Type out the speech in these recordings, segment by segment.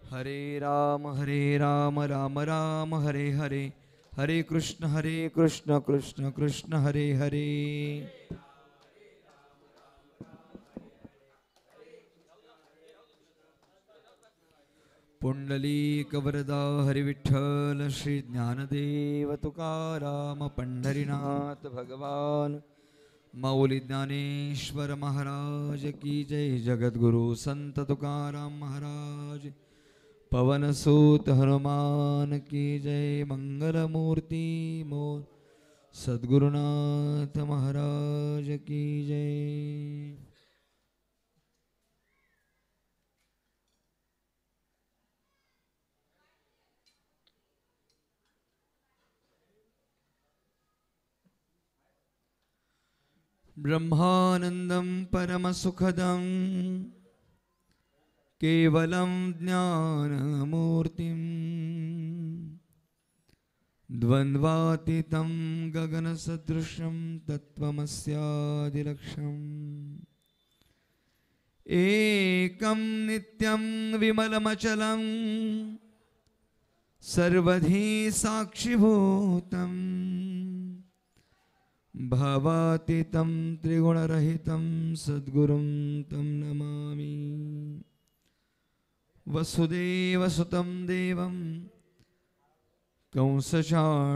हरे राम राम राम हरे हरे, हरे कृष्ण कृष्ण कृष्ण हरे हरे। पुंडलीक वरदा हरि विठ्ठल श्री ज्ञानदेव तुकाराम पंढरीनाथ भगवान मौली ज्ञानेश्वर महाराज की जय। जगद्गुरु संत तुकाराम महाराज, पवन सूत हनुमान की जय। मंगल मूर्ति मोर सद्गुरुनाथ महाराज की जय। ब्रह्मानंदं परमसुखदं केवलं ज्ञानमूर्तिं द्वन्द्वातीतं गगनसदृशं तत्त्वमस्यादिलक्ष्यम् एकं नित्यं विमलमचलं सर्वधी साक्षिभूतम् भावातीतं त्रिगुणरहितं सद्गुरुं तं नमामि। वसुदेवसुतं देवं कंसचाणूरमर्दनं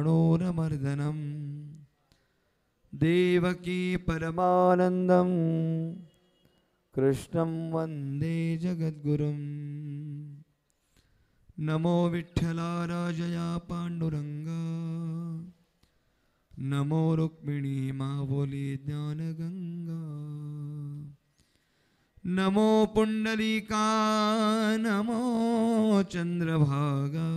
देवकी परमानन्दं कृष्णं वन्दे जगद्गुरुं। नमो विठ्ठलाराजया पाण्डुरङ्गा, नमो रुक्मिणी मावोली ज्ञानगंगा, नमो पुंडलीका नमो चंद्रभागा,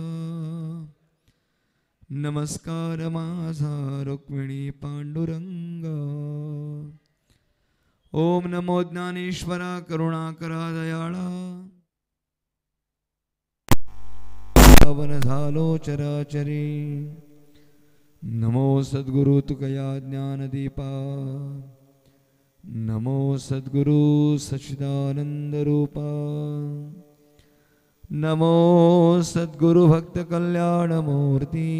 नमस्कार माझा रुक्मिणी पांडुरंगा। ओम नमो ज्ञानेश्वरा करुणाकरा दयाळा, पावन झालो चराचरी। नमो सद्गुरु तुकया ज्ञानदीपा, नमो सद्गुरु सच्चिदानंद रूपा, नमो सद्गुरु भक्त कल्याण मूर्ति,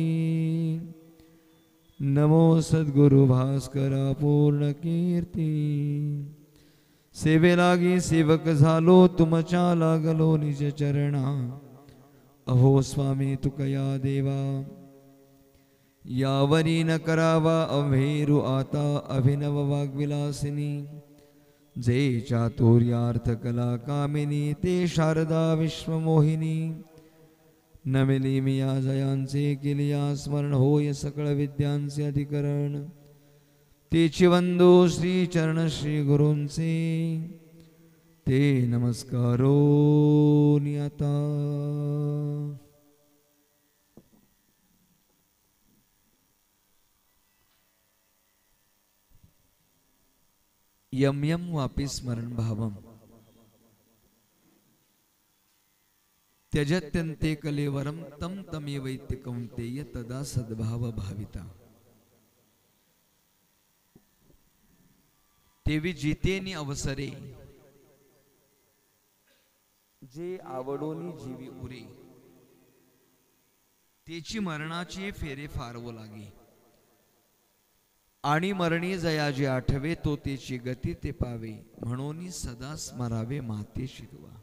नमो सद्गुरु भास्करा पूर्ण कीर्ती। सेवे लागी सेवक झालो तुमच्या लागलो निज चरणा, अहो स्वामी तुकया देवा। यावरी न करावा अभेरु आता अभिनव वाग्विलासिनी, जे चातुर्यार्थ कला कामिनी ते शारदा विश्वमोहिनी। नमिली मिया जयांचे केलिया स्मरण, होय सकळ विद्यांचे अधिकरण। तेची वंदो श्री चरण श्री गुरूंचे, ते नमस्कारो नियता। यम यम वापी स्मरण भावम, त्यजत्यन्ते कलेवरम तम तमेवैत्य कौन्तेय तदा सद्भाव भाविता। तेवी जितेनी अवसरे, जे आवडोनी जीवी उरे। तेची मरणाची फेरे फारवो लागे, आणि मरणी जया जे आठवे तो तेची गती ते पावे। म्हणून सदा स्मरावे मातेशी दुवा।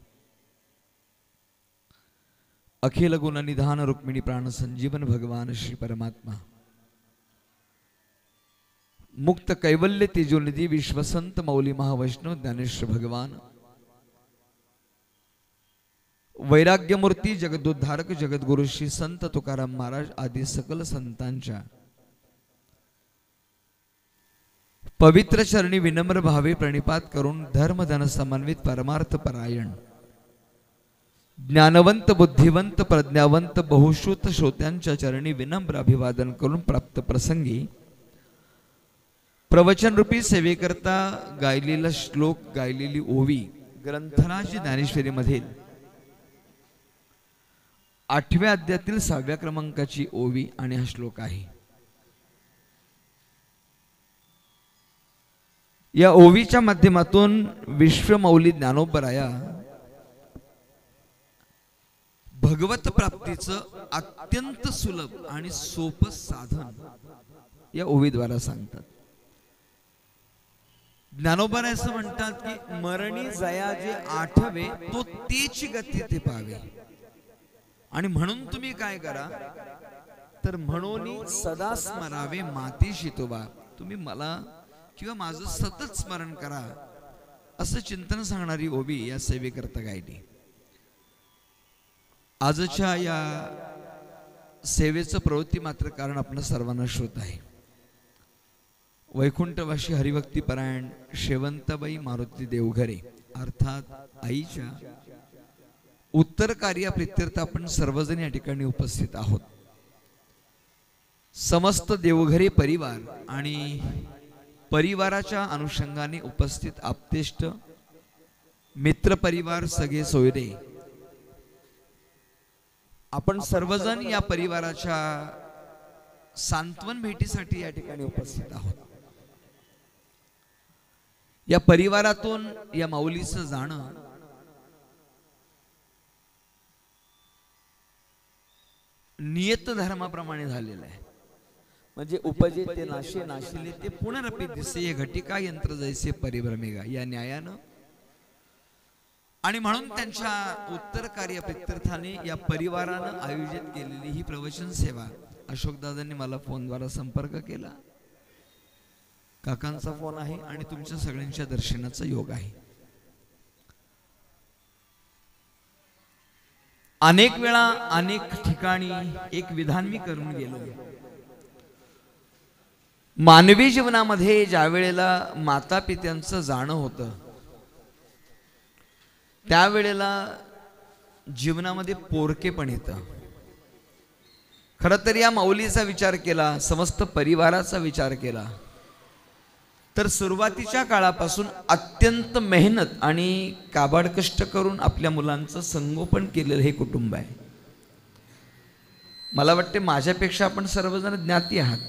अखिल गुण निधान रुक्मिणी प्राण संजीवन भगवान श्री परमात्मा, मुक्त कैवल्य तेजोनिधी विश्वसंत मौली महावैष्णव ज्ञानेश्वर भगवान, वैराग्यमूर्ती जगदोद्धारक जगद्गुरु श्री संत तुकाराम महाराज आदी सकल संतांच्या पवित्र चरणी विनम्र भावे प्रणिपात करून धर्म धन समन्वित परमार्थ परायण ज्ञानवंत बुद्धिवंत प्रज्ञावंत बहुश्रुत श्रोत्यांच्या चरणी विनम्र अभिवादन करून प्राप्त प्रसंगी प्रवचन रूपी सेवेकरता गायलेला श्लोक, गायलेली ओवी ग्रंथराज ज्ञानेश्वरी मधील 8व्या अध्यायातील 6व्या क्रमांकाची ओवी आणि हा श्लोक आहे। या ओवीच्या माध्यमातून विश्वमौली ज्ञानोबराया भगवत प्राप्तीचं अत्यंत सुलभ आणि सोपं साधन या ओवीद्वारा सांगतात. ज्ञानोबा असं म्हणतात की मरणी जया जे आठवे तो तेची गती ते पावे. आणि म्हणून तुम्ही काय करा तर म्हणून सदा स्मरावे माती शितोबा. तुम्ही मला किंवा माझं सतत स्मरण करा असं चिंतन सांगणारी ओवी या सेवेकरता गायली. आजच्या या सेवेचं प्रवृत्ती मात्र कारण आपल्या सर्वांना श्रोत आहे. वैकुंठवासी हरिभक्तीपरायण शेवंतबाई मारुती देवघरे अर्थात आईच्या उत्तर कार्याप्रित्यर्थ आपण सर्वजण या ठिकाणी उपस्थित आहोत. समस्त देवघरे परिवार आणि परिवाराच्या अनुषंगाने उपस्थित आप्तेष्ट मित्र परिवार सगळे सोयरे आपण सर्वजण या परिवाराच्या सांत्वन भेटीसाठी या ठिकाणी उपस्थित आहोत. या परिवारातून या माऊलीचं जाणं नियत धर्माप्रमाणे झालेलं आहे. म्हणजे उपजे ते नाशे नाशिले ते पुनरपी दिसे ये घटिका यंत्र जैसे परिभ्रमेगा या न्यायानं. आणि म्हणून त्यांच्या उत्तर कार्य प्रित्यर्थाने या परिवारानं आयोजित केलेली ही प्रवचन सेवा अशोकदादांनी मला फोनद्वारा संपर्क केला. काकांचा फोन आहे आणि तुमच्या सगळ्यांच्या दर्शनाचा योग आहे. अनेक वेळा अनेक ठिकाणी एक विधान मी करून गेलो. मानवी जीवनामध्ये ज्या वेळेला माता पित्यांचं जाणं होतं त्यावेळेला जीवनामध्ये पोरकेपण येतं. खरं तर या माऊलीचा विचार केला, समस्त परिवाराचा विचार केला तर सुरुवातीच्या काळापासून अत्यंत मेहनत आणि काबाड कष्ट करून आपल्या मुलांचं संगोपन केलेलं हे कुटुंब आहे. मला वाटते माझ्यापेक्षा आपण सर्वजण ज्ञाती आहात.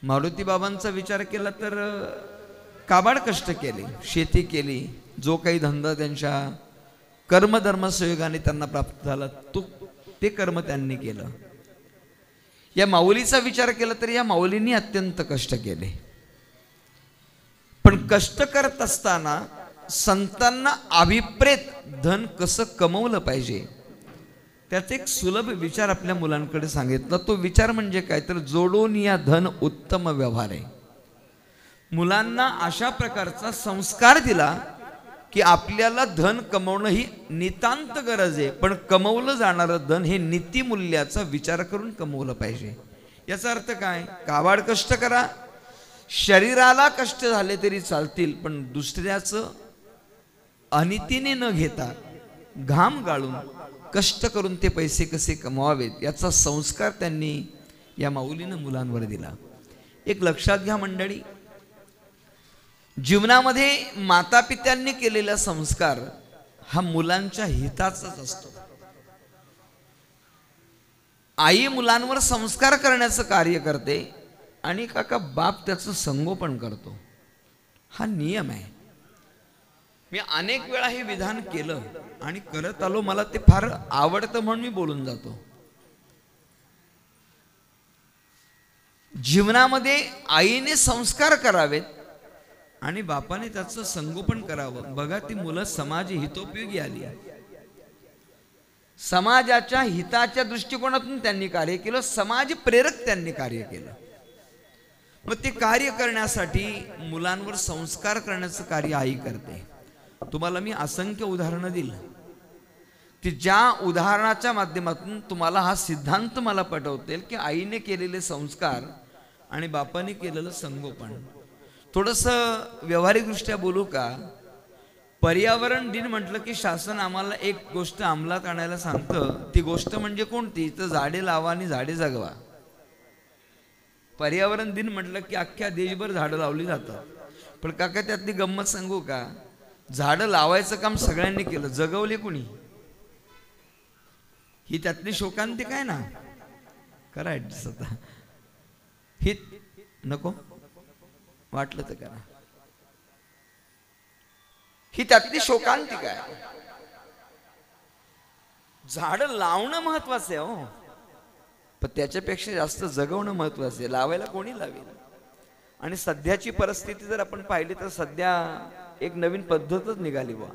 मारुती बाबांचा विचार केला तर काबाड कष्ट केले, शेती केली, जो काही धंदा त्यांच्या कर्मधर्म संयोगाने त्यांना प्राप्त झाला ते कर्म त्यांनी केलं. या माऊलीचा विचार केला तर या माऊलींनी अत्यंत कष्ट केले. पण कष्ट करत असताना संतांना अभिप्रेत धन कसं कमवलं पाहिजे त्याचे एक सुलभ विचार आपल्या मुलांकडे सांगितला. तो विचार म्हणजे काय तर जोडून या धन उत्तम व्यवहार आहे. मुलांना अशा प्रकारचा संस्कार दिला की आपल्याला धन कमवणं ही नितांत गरज आहे, पण कमवलं जाणारं धन हे नीतिमूल्याचा विचार करून कमवलं पाहिजे. याचा अर्थ काय? काबाड कष्ट करा, शरीराला कष्ट झाले तरी चालतील, पण दुसऱ्याचं अनितीने न घेता घाम गाळून कष्ट करून ते पैसे कसे कमवावेत याचा संस्कार त्यांनी या माऊलीनं मुलांवर दिला. एक लक्षात घ्या मंडळी, जीवनामध्ये मातापित्यांनी केलेला संस्कार हा मुलांच्या हिताचाच असतो. आई मुलांवर संस्कार करण्याचं कार्य करते आणि काका बाप त्याचं संगोपन करतो. हा नियम आहे. मी अनेक वेळा हे विधान केलं आणि करत आलो. मला ते फार आवडतं म्हणून मी बोलून जातो. जीवनामध्ये आईने संस्कार करावेत आणि बापाने त्याचं संगोपन करावं. बघा ती मुलं समाज हितोपयोगी आली. समाजाच्या हिताच्या दृष्टिकोनातून त्यांनी कार्य केलं, समाज प्रेरक त्यांनी कार्य केलं. मग ते कार्य करण्यासाठी मुलांवर संस्कार करण्याचं कार्य आई करते. तुम्हाला मी असंख्य उदाहरणं दिली की ज्या उदाहरणाच्या माध्यमातून तुम्हाला हा सिद्धांत मला पटवतील की आईने केलेले संस्कार आणि बापाने केलेलं संगोपन. थोडंसं व्यावहारिकदृष्ट्या बोलू का? पर्यावरण दिन म्हटलं की शासन आम्हाला एक गोष्ट अंमलात आणायला सांगतं. ती गोष्ट म्हणजे कोणती? तर झाडे लावा आणि झाडे जगवा. पर्यावरण दिन म्हटलं की अख्ख्या देशभर झाडं लावली जातात. पण काका त्यातली गंमत सांगू का? झाडं लावायचं काम सगळ्यांनी केलं, जगवले कोणी? ही त्यातली शोकांतिक आहे ना. करा ऍडजस्ट आता. ही नको वाटलं तर करा. ही त्यातली शोकांतिक आहे. झाडं लावणं महत्वाचं आहे हो, पण त्याच्यापेक्षा जास्त जगवणं महत्वाचं आहे. लावायला कोणी लावेल? आणि सध्याची परिस्थिती जर आपण पाहिली तर सध्या एक नवीन पद्धतच निघाली बा.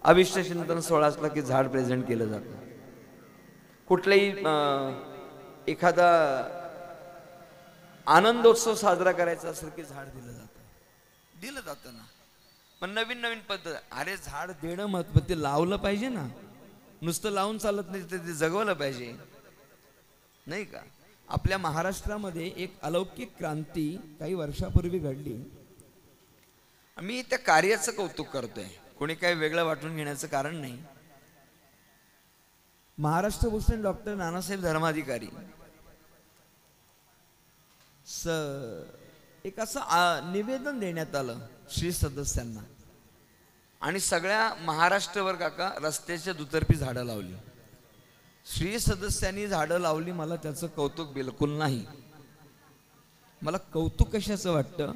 अभिष्ट चिंतन 16 असला की झाड प्रेझेंट केलं जातं. कुठलाही एखादा आनंदोत्सव साजरा करायचा असेल की झाड दिलं जातं ना. पण नवीन नवीन पद्धत. अरे झाड देणं महत्व, ते लावलं पाहिजे ना. नुसतं लावून चालत नाही, ते जगवलं पाहिजे नाही का. आपल्या महाराष्ट्रामध्ये एक अलौकिक क्रांती काही वर्षापूर्वी घडली. मी त्या कार्याचं कौतुक करतोय, कोणी काही वेगळं वाटून घेण्याचं कारण नाही. महाराष्ट्र भूषण डॉक्टर नानासाहेब धर्माधिकारी एक असं निवेदन देण्यात आलं श्री सदस्यांना, आणि सगळ्या महाराष्ट्रभर काका रस्त्याच्या दुतर्फी झाडं लावली. श्री सदस्यांनी झाडं लावली, मला त्याचं कौतुक बिलकुल नाही. मला कौतुक कशाचं वाटतं,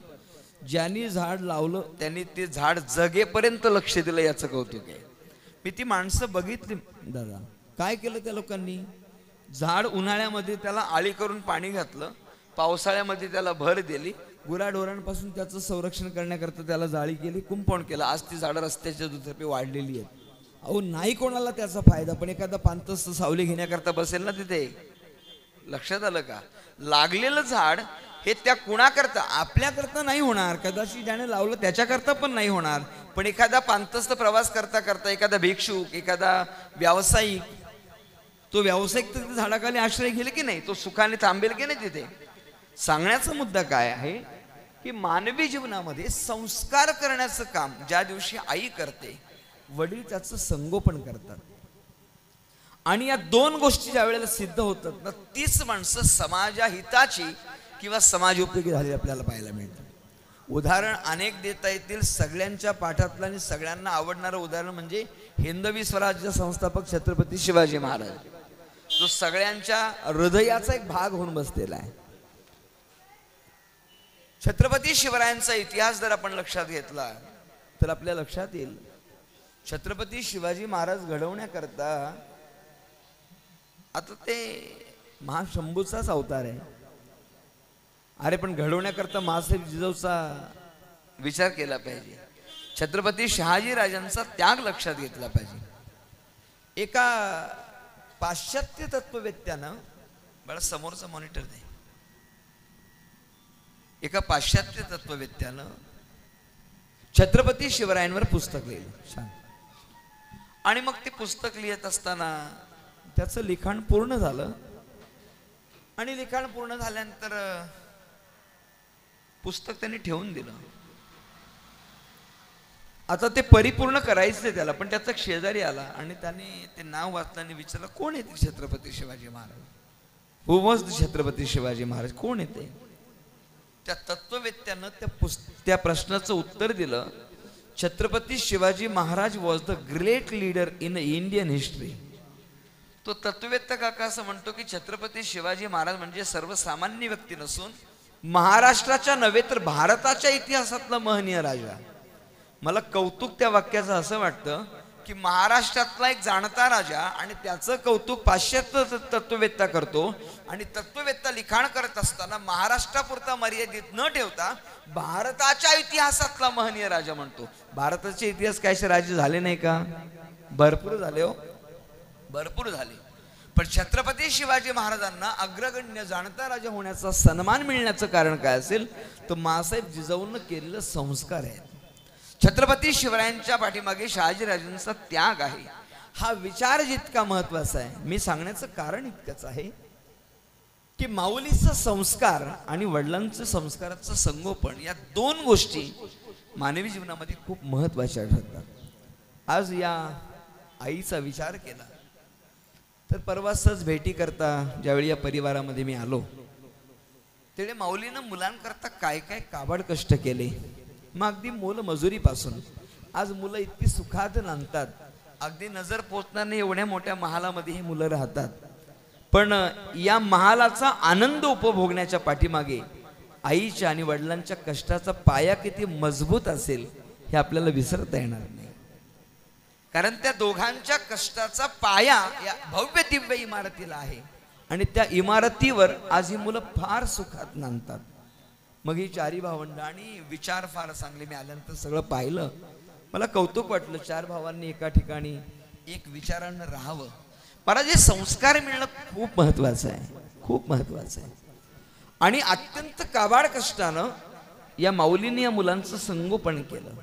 ज्यांनी झाड लावलं त्यांनी ते झाड जगेपर्यंत लक्ष दिलं, याचं कौतुक आहे. मी ती माणसं बघितली दादा. काय केलं त्या लोकांनी, झाड उन्हाळ्यामध्ये त्याला आळी करून पाणी घातलं, पावसाळ्यामध्ये त्याला भर दिली, गुराढोरांपासून त्याचं संरक्षण करण्याकरता त्याला जाळी केली, कुंपण केलं. आज ती झाडं रस्त्याच्या दुतर्फी वाढलेली आहेत. अहो नाही कोणाला त्याचा फायदा, पण एखादा पांतस्त सावली घेण्याकरता बसेल ना तिथे. लक्षात आलं का. लागलेलं झाड हे त्या कुणाकरता, आपल्याकरता नाही होणार, कदाचित ज्याने लावलं त्याच्याकरता पण नाही होणार, पण एखादा पांतस्त प्रवास करता करता एखादा भिक्षुक, एखादा व्यावसायिक, तो व्यावसायिक तर झाडाखाली आश्रय घेईल की नाही, तो सुखाने थांबेल की नाही तिथे. सांगण्याचा मुद्दा काय आहे की मानवी जीवनामध्ये संस्कार करण्याचं काम ज्या दिवशी आई करते, वडील त्याचं संगोपन करतात, आणि या दोन गोष्टी ज्या वेळेला सिद्ध होतात ना, तीच माणसं समाजहिताची किंवा समाज उपयोगी झालेली आपल्याला पाहायला मिळतं. उदाहरण अनेक देता येतील. सगळ्यांच्या पाठातलं आणि सगळ्यांना आवडणारं उदाहरण म्हणजे हिंदवी स्वराज्य संस्थापक छत्रपती शिवाजी महाराज, जो सगळ्यांच्या हृदयाचा एक भाग होऊन बसलेला आहे. छत्रपती शिवरायांचा इतिहास जर आपण लक्षात घेतला तर आपल्या लक्षात येईल, छत्रपती शिवाजी महाराज घडवण्याकरता आता ते महाशंभूचाच अवतार आहे. अरे पण घडवण्याकरता महासाहेब जिजाऊचा विचार केला पाहिजे, छत्रपती शहाजी राजांचा त्याग लक्षात घेतला पाहिजे. एका पाश्चात्य तत्ववेत्यानं, बळा समोरचा मॉनिटर दे, एका पाश्चात्य तत्ववेत्यानं छत्रपती शिवरायांवर पुस्तक लिहिलं छान. आणि मग ते पुस्तक लिहित असताना त्याचं लिखाण पूर्ण झालं, आणि लिखाण पूर्ण झाल्यानंतर पुस्तक त्यांनी ठेवून दिलं. आता ते परिपूर्ण करायचं त्याला, पण त्याचा शेजारी आला आणि त्याने ते नाव वाचलं आणि विचारलं, कोण येते छत्रपती शिवाजी महाराज, हु वॉज द छत्रपती शिवाजी महाराज, कोण येते. त्या तत्ववेत्यानं त्या प्रश्नाचं उत्तर दिलं, Chhatrapati Shivaji Maharaj was the great leader in Indian history. तो तत्ववेत्ता काका असं म्हणतो की छत्रपती शिवाजी महाराज म्हणजे सर्वसामान्य व्यक्ती नसून महाराष्ट्राच्या नव्हे तर भारताच्या इतिहासातला महनीय राजा. मला कौतुक त्या वाक्याचं असं वाटतं की महाराष्ट्रातला एक जाणता राजा, आणि त्याचं कौतुक पाश्चात्य तत्ववेत्ता करतो, आणि तत्ववेत्ता लिखाण करत असताना महाराष्ट्रापुरता मर्यादित न ठेवता भारताच्या इतिहासातला महनीय राजा म्हणतो. भारताचे इतिहास कायचे राजे झाले नाही का, भरपूर झाले हो, भरपूर झाले. पण छत्रपती शिवाजी महाराजांना अग्रगण्य जाणता राजा होण्याचा सन्मान मिळण्याचं कारण काय असेल तर मासाहेब जिजाऊंना केलेलं संस्कार आहेत. छत्रपती शिवरायांच्या पाठीमागे शहाजीराजांचा त्याग आहे. हा विचार जितका महत्वाचा आहे, मी सांगण्याचं कारण इतकंच आहे की माऊलीचा संस्कार आणि वडिलांचं संस्काराचं संगोपन, या दोन गोष्टी मानवी जीवनामध्ये खूप महत्वाच्या ठरतात. आज या आईचा विचार केला तर परवा सहज भेटी करता ज्यावेळी या परिवारामध्ये मी आलो, तेवढे माऊलीनं मुलांकरता काय काय काबाड कष्ट केले. मग अगदी मोलमजुरीपासून आज मुलं इतकी सुखात नांदतात, अगदी नजर पोचणार नाही एवढ्या मोठ्या महालामध्ये ही मुलं राहतात. पण या महालाचा आनंद उपभोगण्याच्या पाठीमागे आईच्या आणि वडिलांच्या कष्टाचा पाया किती मजबूत असेल हे आपल्याला विसरता येणार नाही. कारण त्या दोघांच्या कष्टाचा पाया या भव्य दिव्य इमारतीला आहे आणि त्या इमारतीवर आज ही मुलं फार सुखात नांदतात. मग ही चारी भावंड आणि विचार फार चांगले. मी आल्यानंतर सगळं पाहिलं, मला कौतुक वाटलं. 4 भावांनी एका ठिकाणी एक विचारानं राहावं. मला जे संस्कार मिळणं खूप महत्वाचं आहे, खूप महत्वाचं आहे. आणि अत्यंत काबाड कष्टानं या माऊलीने या मुलांचं संगोपन केलं.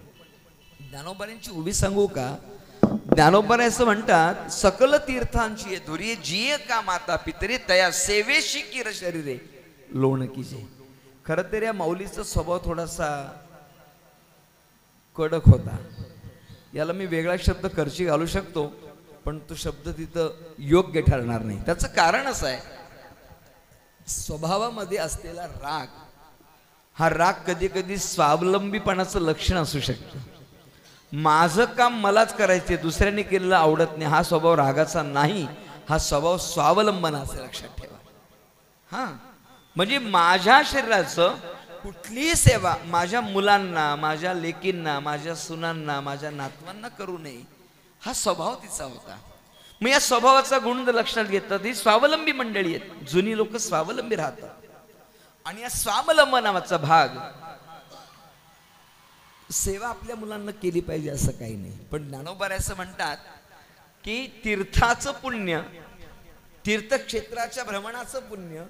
ज्ञानोबांची उभी सांगू का? ज्ञानोबा असं म्हणतात, सकल तीर्थांची धुरी जिये का माता पितरे तया सेवेशी किर शरीरे लोण कीजे. खरं तर या माऊलीचा स्वभाव थोडासा कडक होता. याला मी वेगळा शब्द खर्ची घालू शकतो, पण तो शब्द तिथं योग्य ठरणार नाही. त्याचं कारण असं आहे, स्वभावामध्ये असलेला राग, हा राग कधी कधी स्वावलंबीपणाचं लक्षण असू शकतं. माझं काम मलाच करायचे, दुसऱ्याने केलेलं आवडत नाही, हा स्वभाव रागाचा नाही, हा स्वभाव स्वावलंबनाचा. लक्षात ठेवा. हा म्हणजे माझ्या शरीराचं कुठलीही सेवा माझ्या मुलांना, माझ्या लेकींना, माझ्या सुनांना, माझ्या नातवांना करू नये, हा स्वभाव तिचा होता. मग या स्वभावाचा गुण लक्षात घेतात. ही स्वावलंबी मंडळी आहेत, जुनी लोक स्वावलंबी राहतात. आणि या स्वावलंबनाचा भाग, सेवा आपल्या मुलांना केली पाहिजे असं काही नाही. पण ज्ञानोबा असं म्हणतात की तीर्थाचं पुण्य, तीर्थक्षेत्राच्या भ्रमणाचं पुण्य,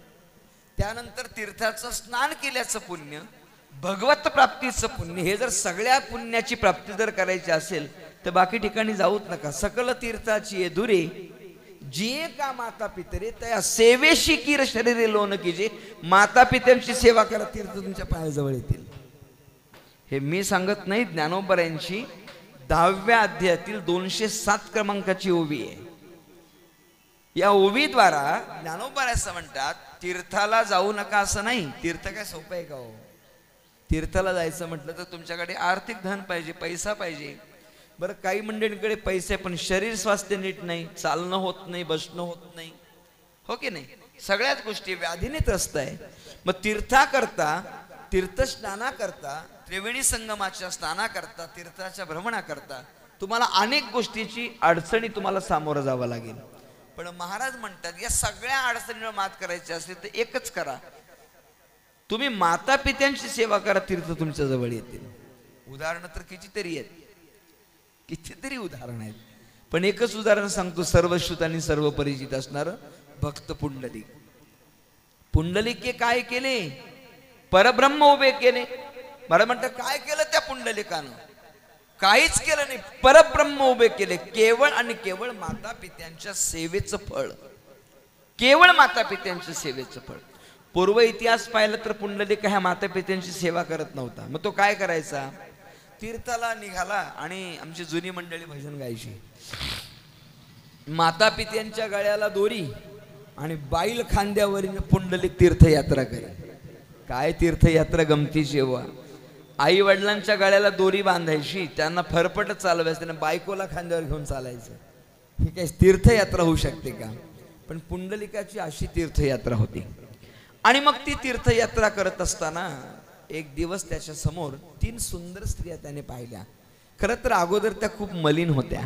त्यानंतर तीर्थाचं स्नान केल्याचं पुण्य, भगवत प्राप्तीचं पुण्य, हे जर सगळ्या पुण्याची प्राप्ती जर करायची असेल तर बाकी ठिकाणी जाऊच नका. सकल तीर्थाची ये धुरे जिये का माता पितरे त्या सेवेशी किर शरीरे लोन कीजे. माता पित्यांची सेवा करा, तीर्थ तुमच्या पायाजवळ येतील. हे मी सांगत नाही, ज्ञानोबरांची 10व्या अध्यायातील 207 क्रमांकाची ओवी आहे. या ओवीद्वारा ज्ञानोबा असं म्हणतात, तीर्थाला जाऊ नका असं नाही. तीर्थ काय सोपं आहे का हो? तीर्थाला जायचं म्हटलं तर तुमच्याकडे आर्थिक धन पाहिजे, पैसा पाहिजे. बरं, काही मंडळींकडे पैसे पण शरीर स्वास्थ्य नीट नाही, चालणं होत नाही, बसणं होत नाही, हो की नाही? सगळ्याच गोष्टी व्याधीने त्रस्त आहे. मग तीर्थाकरता, तीर्थस्नाना करता, त्रिवेणी संगमाच्या स्नाना करता, तीर्थाच्या भ्रमणा करता तुम्हाला अनेक गोष्टीची अडचणी तुम्हाला सामोरं जावं लागेल. पण महाराज म्हणतात, या सगळ्या अडचणीवर मात करायची असेल तर एकच करा, तुम्ही माता पित्यांची सेवा करा, तीर्थ तुमच्या जवळ येतील. उदाहरण तर कितीतरी आहेत, कितीतरी उदाहरण आहेत. पण एकच उदाहरण सांगतो, सर्वश्रुत आणि सर्व परिचित असणार भक्त पुंडलिक. पुंडलिक काय केले? परब्रह्म उभे केले. मला म्हणतात काय केलं त्या पुंडलिकानं? काहीच केलं नाही, परब्रह्म उभे केले. केवळ आणि केवळ माता पित्यांच्या सेवेचं फळ, केवळ माता पित्यांच्या सेवेचं फळ. पूर्व इतिहास पाहिलं तर पुंडलिक ह्या माता पित्यांची सेवा करत नव्हता. मग तो काय करायचा? तीर्थाला निघाला आणि आमची जुनी मंडळी भजन गायची. माता पित्यांच्या गळ्याला दोरी आणि बाईल खांद्यावर पुंडलिक तीर्थयात्रा करे. काय तीर्थयात्रा गमतीची वा. आई वडिलांच्या गळ्याला दोरी बांधायची, त्यांना फरफट चालवायचं, त्यांना बायकोला खांद्यावर घेऊन चालायचं. ही काय तीर्थयात्रा होऊ शकते का? पण पुंडलिकाची अशी तीर्थयात्रा होती. आणि मग ती तीर्थयात्रा करत असताना एक दिवस त्याच्या समोर 3 सुंदर स्त्रिया त्याने पाहिल्या. खरं तर अगोदर त्या खूप मलिन होत्या.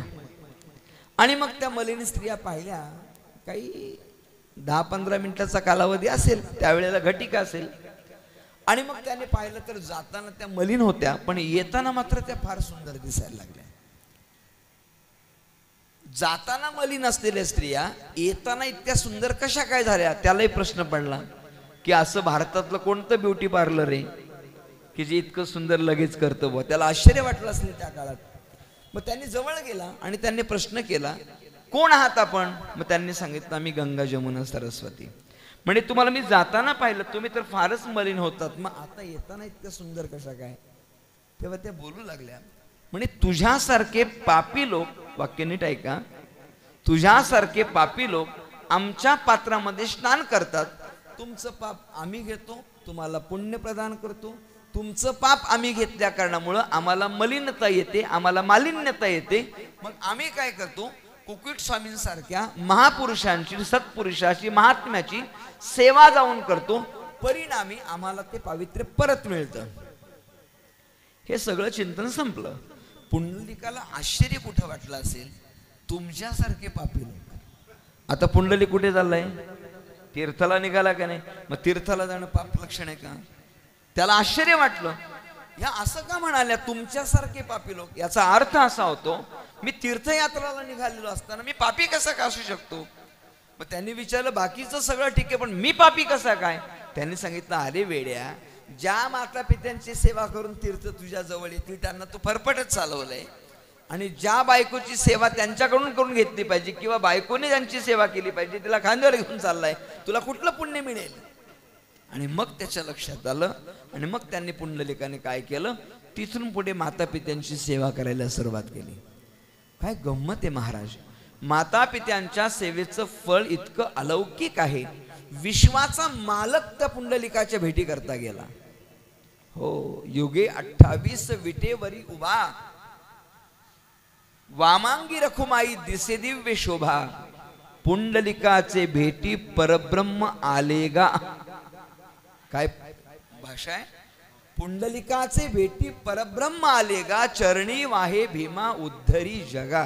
आणि मग त्या मलिन स्त्रिया पाहिल्या, काही 10-15 मिनिटाचा कालावधी असेल, त्यावेळेला घटिका असेल. आणि मग त्याने पाहिलं तर जाताना त्या मलिन होत्या, पण येताना मात्र त्या फार सुंदर दिसायला लागल्या. जाताना मलिन असलेल्या स्त्रिया येताना इतक्या सुंदर कशा काय झाल्या? त्यालाही प्रश्न पडला की असं भारतातलं कोणतं ब्युटी पार्लर आहे की जे इतकं सुंदर लगेच करतं बुवा? त्याला आश्चर्य वाटलं असेल त्या काळात. मग त्यांनी जवळ गेला आणि त्यांनी प्रश्न केला, कोण आहात आपण? मग त्यांनी सांगितलं, आम्ही गंगा जमुना सरस्वती. म्हणजे तुम्हाला मी जाताना पाहिलं, तुम्ही तर फारच मलिन होतात, मग आता येताना इतकं सुंदर कशा काय? तेव्हा त्या बोलू लागल्या, म्हणजे तुझ्यासारखे पापी लोक, वाक्य नीट ऐका, तुझ्यासारखे पापी लोक आमच्या पात्रामध्ये स्नान करतात. तुमचं पाप आम्ही घेतो, तुम्हाला पुण्य प्रदान करतो. तुमचं पाप आम्ही घेतल्या कारणामुळं आम्हाला मलिनता येते, आम्हाला मालिन्यता येते. मग आम्ही काय करतो? कुकुट स्वामींसारख्या महापुरुषांची, सत्पुरुषाची, महात्म्याची सेवा जाऊन करतो. परिणामी आम्हाला ते पावित्र्य परत मिळतं. हे सगळं चिंतन संपलं. पुंडलिकाला आश्चर्य कुठं वाटलं असेल, तुमच्यासारखे पापी लोक. आता पुंडलिक कुठे चाललाय? तीर्थाला निघाला का नाही? मग तीर्थाला जाणं पाप लक्षण आहे का? त्याला आश्चर्य वाटलं, या असं का म्हणाल्या तुमच्यासारखे पापी लोक? याचा अर्थ असा होतो, मी तीर्थयात्राला निघालेलो असताना मी पापी कसा का असू शकतो? मग त्यांनी विचारलं, बाकीचं सगळं ठीक आहे, पण मी पापी कसा काय? त्यांनी सांगितलं, अरे वेड्या, ज्या माता पित्यांची सेवा करून तीर्थ तुझ्या जवळ येतील त्यांना तू फरफटच चालवलंय, आणि ज्या बायकोची सेवा त्यांच्याकडून करून घेतली पाहिजे किंवा बायकोने ज्यांची सेवा केली पाहिजे तिला खांद्यावर घेऊन चाललाय, तुला कुठलं पुण्य मिळेल? आणि मग त्याच्या लक्षात आलं, आणि मग त्यांनी पुंडलिकाने काय केलं, तिथून पुढे माता पित्यांची सेवा करायला सुरुवात केली. काय गंमत आहे महाराज, माता पित्यांच्या सेवेचं फळ इतकं अलौकिक आहे. विश्वाचा मालक त्या पुंडलिकाच्या भेटी करता गेला. हो, युगे 28 विटेवरी उभा, वामांगी रखुमाई दिसे दिव्य शोभा, पुंडलिकाचे भेटी परब्रह्म आलेगा. काय भाषा आहे? पुंडलिकाचे भेटी परब्रह्म आलेगा, चरणी वाहे भीमा उद्धरी जगा.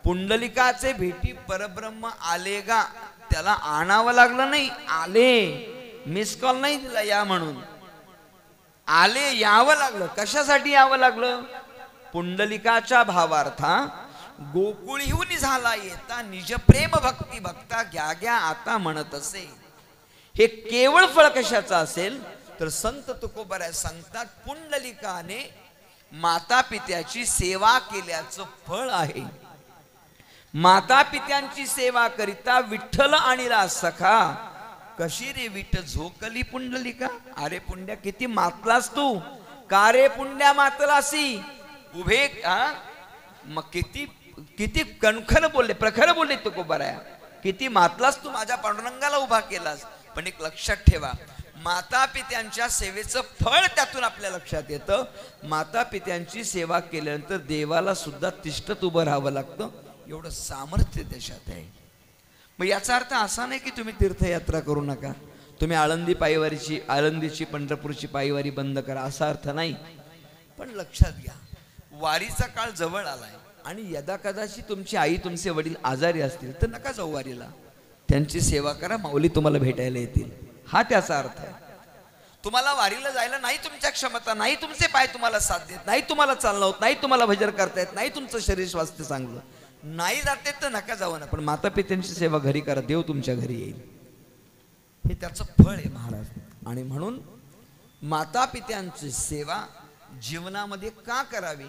पुंडलिकाचे भेटी परब्रह्म आलेगा, त्याला आणावं लागलं नाही, आले. मिस कॉल नाही दिला या म्हणून, आले, यावं लागलं. कशासाठी यावं लागलं? पुंडलिकाच्या भावार्था गोकुळीहून झाला येता, निज प्रेम भक्ती भक्ता घ्या घ्या आता म्हणत असे. हे केवळ फळ कशाचं असेल तर संत तुकोबराय सांगतात, पुंडलिकाने माता पित्याची सेवा केल्याचं फळ आहे. माता पित्यांची सेवा करिता विठ्ठल आणिला सखा, कशी रे विठ झोकली पुंडलिका. अरे पुंड्या किती मातलास तू, का रे पुंड्या मातलासी? उभे मग किती किती कणखर बोलले, प्रखर बोलले तुकोबराया, किती मातलास तू, माझ्या पांडुरंगाला उभा केलास. पण एक लक्षात ठेवा, माता पित्यांच्या सेवेचं फळ त्यातून आपल्या लक्षात येतं. माता पित्यांची सेवा केल्यानंतर देवाला सुद्धा तिष्ठत उभं राहावं लागतं, एवढं सामर्थ्य त्याच्यात आहे. मग याचा अर्थ असा नाही की तुम्ही तीर्थयात्रा करू नका, तुम्ही आळंदीची पंढरपूरची पायवारी बंद करा, असा अर्थ नाही. पण लक्षात घ्या, वारीचा काळ जवळ आलाय, आणि यदा कदाचित तुमची आई तुमचे वडील आजारी असतील तर नका जाऊ वारीला, त्यांची सेवा करा, माऊली तुम्हाला भेटायला येतील, हा त्याचा अर्थ आहे. तुम्हाला वारीला जायला नाही तुमच्या क्षमता, नाही तुमचे पाय तुम्हाला साथ देत, नाही तुम्हाला चालणं होत, नाही तुम्हाला भजन करता येत, नाही तुमचं शरीर स्वास्थ्य चांगलं, नाही जाते तर नका जाऊ ना, पण माता पित्यांची सेवा घरी करा, देव तुमच्या घरी येईल. हे त्याचं फळ आहे महाराज. आणि म्हणून माता पित्यांची सेवा जीवनामध्ये का करावी?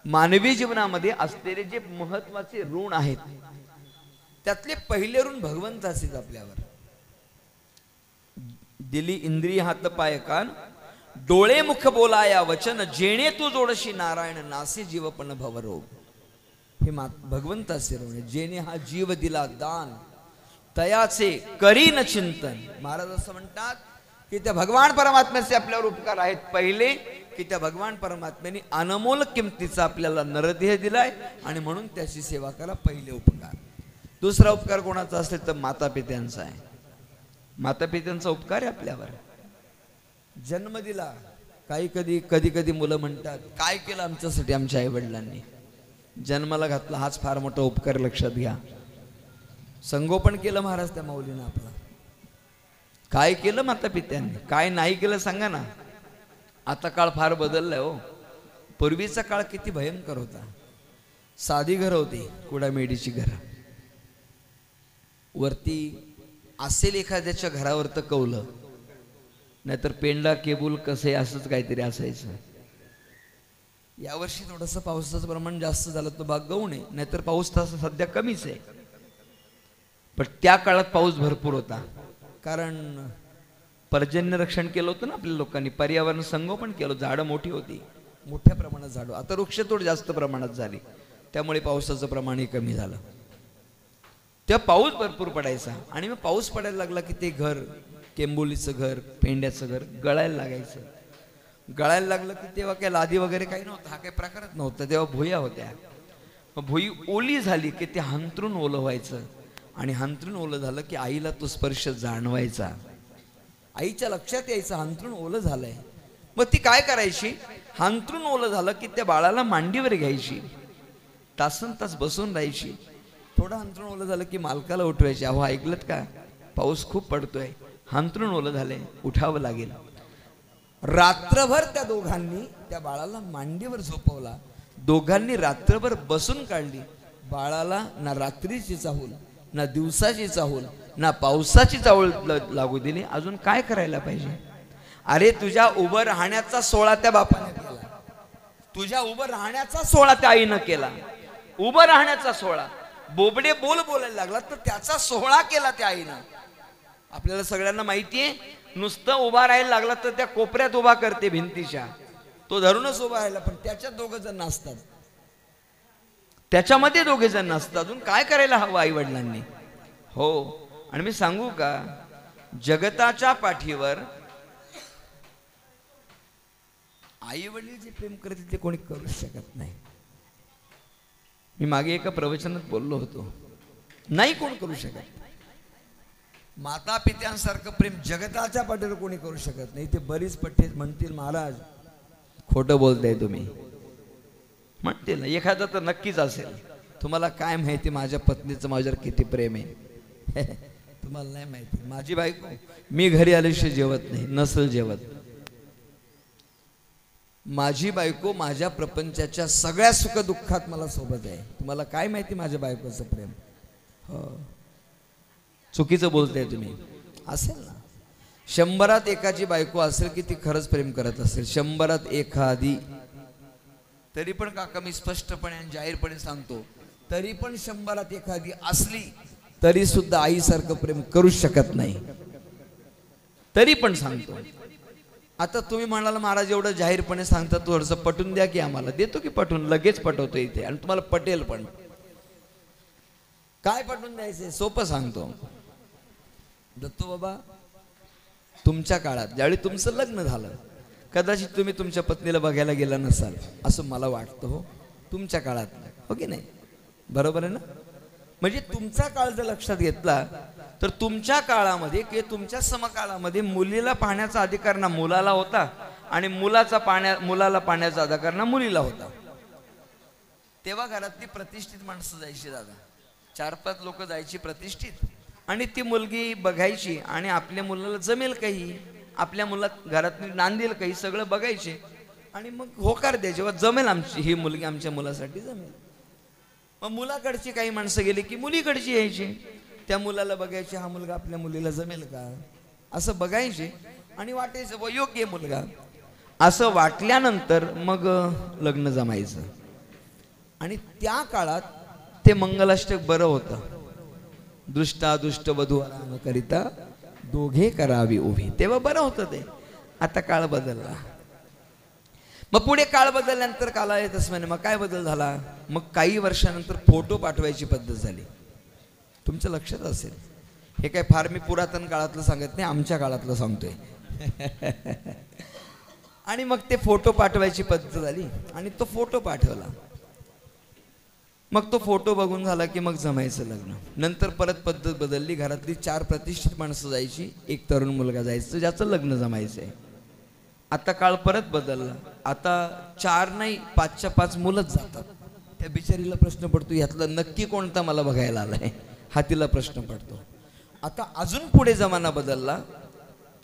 मानवी जीवनामध्ये असलेले जे महत्वाचे ऋण आहेत त्यातले पहिले ऋण भगवंताचेच आपल्यावर. दिली इंद्रिय हात पाय कान, डोळे मुख बोलाया वचन, जेणे तू जोडशी नारायण नासे जीवपण भवरोग. हे भगवंताचे ऋण आहे. जेणे हा जीव दिला दान, तयाचे करीन चिंतन. महाराज असं म्हणतात की त्या भगवान परमात्म्याचे आपल्यावर उपकार आहेत. पहिले की त्या भगवान परमात्म्याने अनमोल किमतीचा आपल्याला नरदेह दिलाय, आणि म्हणून त्याची सेवा करा, पहिले उपकार. दुसरा उपकार कोणाचा असेल तर माता पित्यांचा आहे. माता पित्यांचा उपकार आहे आपल्यावर. जन्म दिला, कधी कधी मुलं म्हणतात, काय केलं आमच्यासाठी आमच्या आई वडिलांनी? जन्माला घातला, हाच फार मोठा उपकार, लक्षात घ्या. संगोपन केलं महाराज त्या माऊलीनं आपला, काय केलं माता पित्यांनी, काय नाही केलं सांगा ना. आता काळ फार बदललाय हो. पूर्वीचा काळ किती भयंकर होता. साधी घरं होती, कुडामेडीची घरं. वरती असेल एखाद्याच्या घरावर तर कौलं, नाहीतर पेंडा केबुल कसे असंच काहीतरी असायचं. यावर्षी थोडंसं पावसाचं प्रमाण जास्त झालं तर भाग गौण आहे, नाहीतर पाऊस तसा सध्या कमीच आहे. पण त्या काळात पाऊस भरपूर होता, कारण पर्जन्य रक्षण केलं होतं ना आपल्या लोकांनी, पर्यावरण संगोपन केलं, झाडं मोठी होती, मोठ्या प्रमाणात झाडं. आता वृक्षतोड जास्त प्रमाणात झाली, त्यामुळे पावसाचं प्रमाणही कमी झालं. तेव्हा पाऊस भरपूर पडायचा, आणि मग पाऊस पडायला लागला की ते घर, केंबोलीचं घर, पेंड्याचं घर गळायला लागायचं. गळायला लागलं की तेव्हा काय लादी वगैरे काही नव्हतं, हा काही प्रकारच नव्हता. तेव्हा भुया होत्या. मग भुई ओली झाली की ते हंतरून ओलं व्हायचं, आणि हंतरून ओलं झालं की आईला तो स्पर्श जाणवायचा. आईच्या लक्षात यायचं हंतरून ओलं झालंय. मग ती काय करायची, हांतरून ओलं झालं की त्या बाळाला मांडीवर घ्यायची, तासन तास बसून राहायची. थोडं हांतरून ओलं झालं की मालकाला उठवायचे, अहो ऐकलत का, पाऊस खूप पडतोय, हांतरून ओलं झाले, उठावं लागेल. रात्रभर त्या दोघांनी त्या बाळाला मांडीवर झोपवला. दोघांनी रात्रभर बसून काढली. बाळाला ना रात्रीची चाहूल, ना दिवसाची चाहूल, ना पावसाची चाहूल लागू दिली. अजून काय करायला पाहिजे? अरे तुझ्या उभं राहण्याचा सोहळा त्या बापाने केला, तुझ्या उभं राहण्याचा सोहळा त्या आईनं केला. उभं राहण्याचा सोहळा, बोबडे बोल बोलायला लागला तर त्याचा सोहळा केला त्या आईनं. आपल्याला सगळ्यांना माहितीये, नुसतं उभा राहायला लागला तर त्या कोपऱ्यात उभा करते भिंतीच्या, तो धरूनच उभा राहिला, पण त्याच्यात दोघं जण नसतात, त्याच्यामध्ये दोघे जण नसतात. अजून काय करायला हवं आई वडिलांनी? हो, आणि मी सांगू का, जगताच्या पाठीवर आई वडील जे प्रेम करतील ते कोणी करू शकत नाही. मी मागे एका प्रवचनात बोललो होतो, नाही कोण करू शकत. माता पित्यांसारखं प्रेम जगताच्या पाठीवर कोणी करू शकत नाही. ते बरीच पठ्ठे म्हणतील, महाराज खोटं बोलताय तुम्ही, म्हणतील. एखादा तर नक्कीच असेल. तुम्हाला काय माहिती माझ्या पत्नीचं माझ्यावर किती प्रेम आहे? तुम्हाला नाही माहिती. माझी बायको, मी घरी आल्याशिवाय जेवत नाही, नसल जेवत. माझी बायको माझ्या प्रपंचाच्या सगळ्या सुख दुःखात मला सोबत आहे. तुम्हाला काय माहिती माझ्या बायकोचं प्रेम? हो, चुकीचं बोलताय तुम्ही. असेल ना, 100त एकाची बायको असेल की ती खरंच प्रेम करत असेल, 100त एखादी. तरी पण काका मी स्पष्टपणे आणि जाहीरपणे सांगतो, तरी पण 100त एखादी असली तरी सुद्धा आईसारखं प्रेम करू शकत नाही. तरी पण सांगतो. आता तुम्ही म्हणाला महाराज एवढं जाहीरपणे सांगता, थोडंसं पटवून द्या की आम्हाला. देतो की पटवून, लगेच पटवतो इथे, आणि तुम्हाला पटेल पण. काय पटवून द्यायचंय? सोपं सांगतो. दत्तू बाबा, तुमच्या काळात ज्यावेळी तुमचं लग्न झालं, कदाचित तुम्ही तुमच्या पत्नीला बघायला गेला नसाल असं मला वाटतं. हो, तुमच्या काळात, हो की नाही? बरोबर आहे ना? म्हणजे तुमचा काळ जर लक्षात घेतला तर तुमच्या काळामध्ये किंवा तुमच्या समकाळामध्ये मुलीला पाहण्याचा अधिकार ना मुलाला होता, आणि मुलाला पाहण्याचा अधिकार ना मुलीला होता. तेव्हा घरातली प्रतिष्ठित माणसं जायची दादा, 4-5 लोक जायची प्रतिष्ठित, आणि ती मुलगी बघायची, आणि आपल्या मुलाला जमेल काही, आपल्या मुलात घरातली नांदेल काही, सगळं बघायचे, आणि मग होकार द्यायचे, जेव्हा जमेल आमची ही मुलगी, आमच्या मुलासाठी जमेल. मग मुलाकडची काही माणसं गेली की मुलीकडची यायची, त्या मुलाला बघायचे, हा मुलगा आपल्या मुलीला जमेल का, असं बघायचे, आणि वाटायचं व योग्य मुलगा. असं वाटल्यानंतर मग लग्न जमायचं. आणि त्या काळात ते मंगलाष्टक बरं होतं. दृष्टादुष्ट वधू करिता दोघे करावी उभी, तेव्हा बरं होतं ते. आता काळ बदलला. मग पुढे काळ बदलल्यानंतर काला येत असं, मग काय बदल झाला? मग काही वर्षानंतर फोटो पाठवायची पद्धत झाली. तुमच्या लक्षात असेल, हे काय फार मी पुरातन काळातलं सांगत नाही, आमच्या काळातलं सांगतोय. आणि मग ते फोटो पाठवायची पद्धत झाली, आणि तो फोटो पाठवला. मग तो फोटो बघून झाला की मग जमायचं लग्न. नंतर परत पद्धत बदलली, घरातली 4 प्रतिष्ठित माणसं जायची, एक तरुण मुलगा जायचं ज्याचं लग्न जमायचंय. आता काळ परत बदलला, आता 4 नाही 5च्या 5 मुलंच जातात. त्या बिचारीला प्रश्न पडतो, यातला नक्की कोणता मला बघायला आलाय, हा तिला प्रश्न पडतो. आता अजून पुढे जमाना बदलला,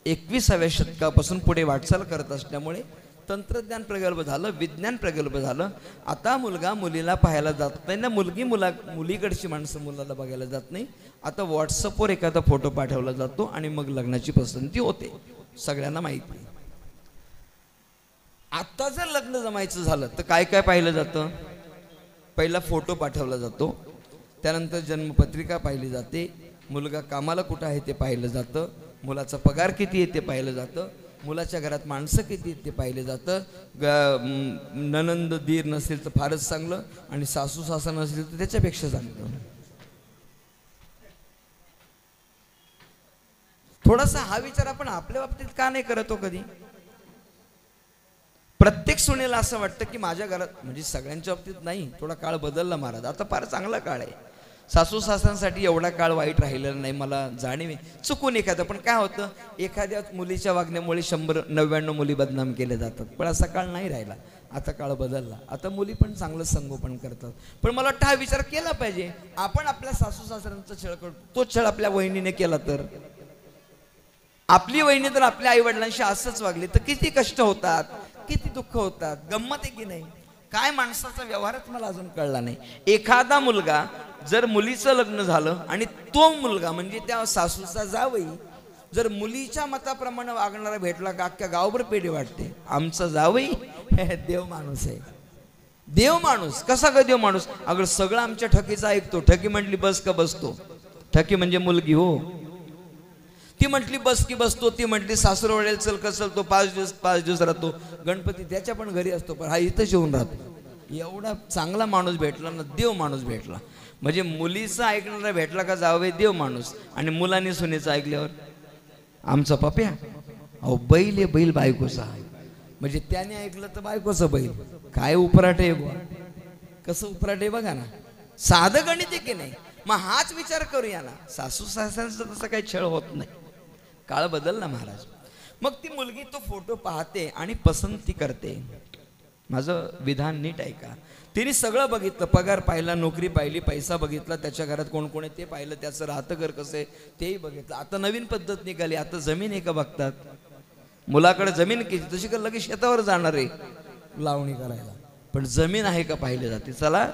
21व्या शतकापासून पुढे वाटचाल करत असल्यामुळे तंत्रज्ञान प्रगल्भ झालं, विज्ञान प्रगल्भ झालं. आता मुलगा मुलीला पाहायला जात नाही ना, मुलीकडची माणसं मुलाला बघायला जात नाही. आता व्हॉट्सअपवर एखादा फोटो पाठवला जातो आणि मग लग्नाची पसंती होते, सगळ्यांना माहिती. आता जर लग्न जमायचं झालं तर काय काय पाहिलं जातं? पहिला फोटो पाठवला जातो, त्यानंतर जन्मपत्रिका पाहिली जाते, मुलगा कामाला कुठं आहे ते पाहिलं जातं, मुलाचा पगार किती आहे ते पाहिलं जातं, मुलाच्या घरात माणसं किती आहेत ते पाहिलं जातं. ननंद दीर नसेल तर फारच चांगलं, आणि सासू सासरा नसेल तर त्याच्यापेक्षा चांगलं. थोडासा हा विचार आपण आपल्या बाबतीत का नाही करत हो कधी? प्रत्येक सुनेला असं वाटतं की माझ्या घरात, म्हणजे सगळ्यांच्या बाबतीत नाही, थोडा काळ बदलला महाराज, आता फार चांगला काळ आहे. सासू सासऱ्यांसाठी एवढा काळ वाईट राहिलेला नाही, मला जाणीव आहे. चुकून एखादं, पण काय होतं, एखाद्या मुलीच्या वागण्यामुळे 100-99 मुली बदनाम केल्या जातात. पण असा काळ नाही राहिला, आता काळ बदलला. आता मुली पण चांगलं संगोपन करतात. पण मला वाटतं हा विचार केला पाहिजे, आपण आपल्या सासू सासऱ्यांचा छळ करतो, तोच छळ आपल्या वहिनीने केला तर, आपली वहिनी तर आपल्या आई वडिलांशी असंच वागली तर किती कष्ट होतात, किती दुःख होतात. गंमत आहे की नाही? काय माणसाचा व्यवहारच मला अजून कळला नाही. एखादा मुलगा जर मुलीचं लग्न झालं आणि तो मुलगा म्हणजे त्या सासूचा जावई जर मुलीच्या मताप्रमाणे वागणारा भेटला का अख्ख्या गावभर पेढे वाटते. आमचा जावई देव माणूस आहे. देव माणूस कसा का देव माणूस? अगं सगळं आमच्या ठकीचा ऐकतो. ठकी म्हटली बस का बसतो. ठकी म्हणजे मुलगी हो. ती म्हटली बस की बसतो. ती म्हटली सासू वडेल चल कसं तो 5 दिवस राहतो. गणपती त्याच्या पण घरी असतो, पण हा इथंच येऊन राहतो. एवढा चांगला माणूस भेटला ना, देव माणूस भेटला. म्हणजे मुलीचं ऐकणारा भेटला का जावे देव माणूस. आणि मुलांनी सुनेचं ऐकल्यावर आमचा पप्या. अहो बैल आहे, बैल बायकोचा. म्हणजे त्याने ऐकलं तर बायकोचं बैल. काय उपराट आहे बुवा, कसं उपराट आहे बघा ना. साधं गणित आहे की नाही? मग हाच विचार करूया ना. सासू सासऱ्यांचा तसं काही छळ होत नाही. काळ बदलला महाराज. मग ती मुलगी तो फोटो पाहते आणि पसंती करते. माझं विधान नीट ऐका. तिने सगळं बघितलं, पगार पाहिला, नोकरी पाहिली, पैसा बघितला, त्याच्या घरात कोण कोण आहे ते पाहिलं, त्याचं राहतं घर कसं आहे तेही बघितलं. आता नवीन पद्धत निघाली, आता जमीन आहे का बघतात. मुलाकडे जमीन किती, तशी का लगेच शेतावर जाणार आहे लावणी करायला, पण जमीन आहे का पाहिले जाते. चला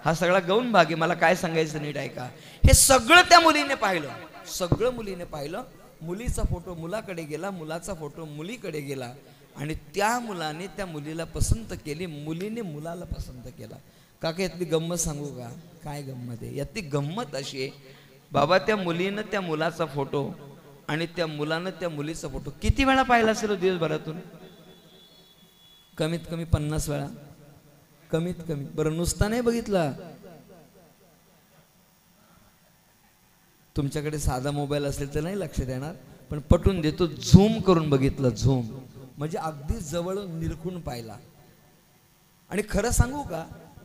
हा सगळा गौण भाग आहे. मला काय सांगायचं नीट ऐका. हे सगळं त्या मुलीने पाहिलं, सगळं मुलीने पाहिलं. मुलीचा फोटो मुलाकडे गेला, मुलाचा फोटो मुलीकडे गेला आणि त्या मुलाने त्या मुलीला पसंत केली, मुलीने मुलाला पसंत केला. काका यातली गंमत सांगू का? काय गंमत आहे यातली? गंमत अशी आहे बाबा, त्या मुलीनं त्या मुलाचा फोटो आणि त्या मुलानं त्या मुलीचा फोटो किती वेळा पाहिला असेल दिवसभरातून? कमीत कमी 50 वेळा, कमीत कमी. बरं नुसता नाही बघितला. तुमच्याकडे साधा मोबाईल असेल तर नाही लक्षात येणार, पण पटून देतो, झूम करून बघितलं. झूम म्हणजे अगदी जवळ निरखून पाहिला. आणि खरं सांगू का,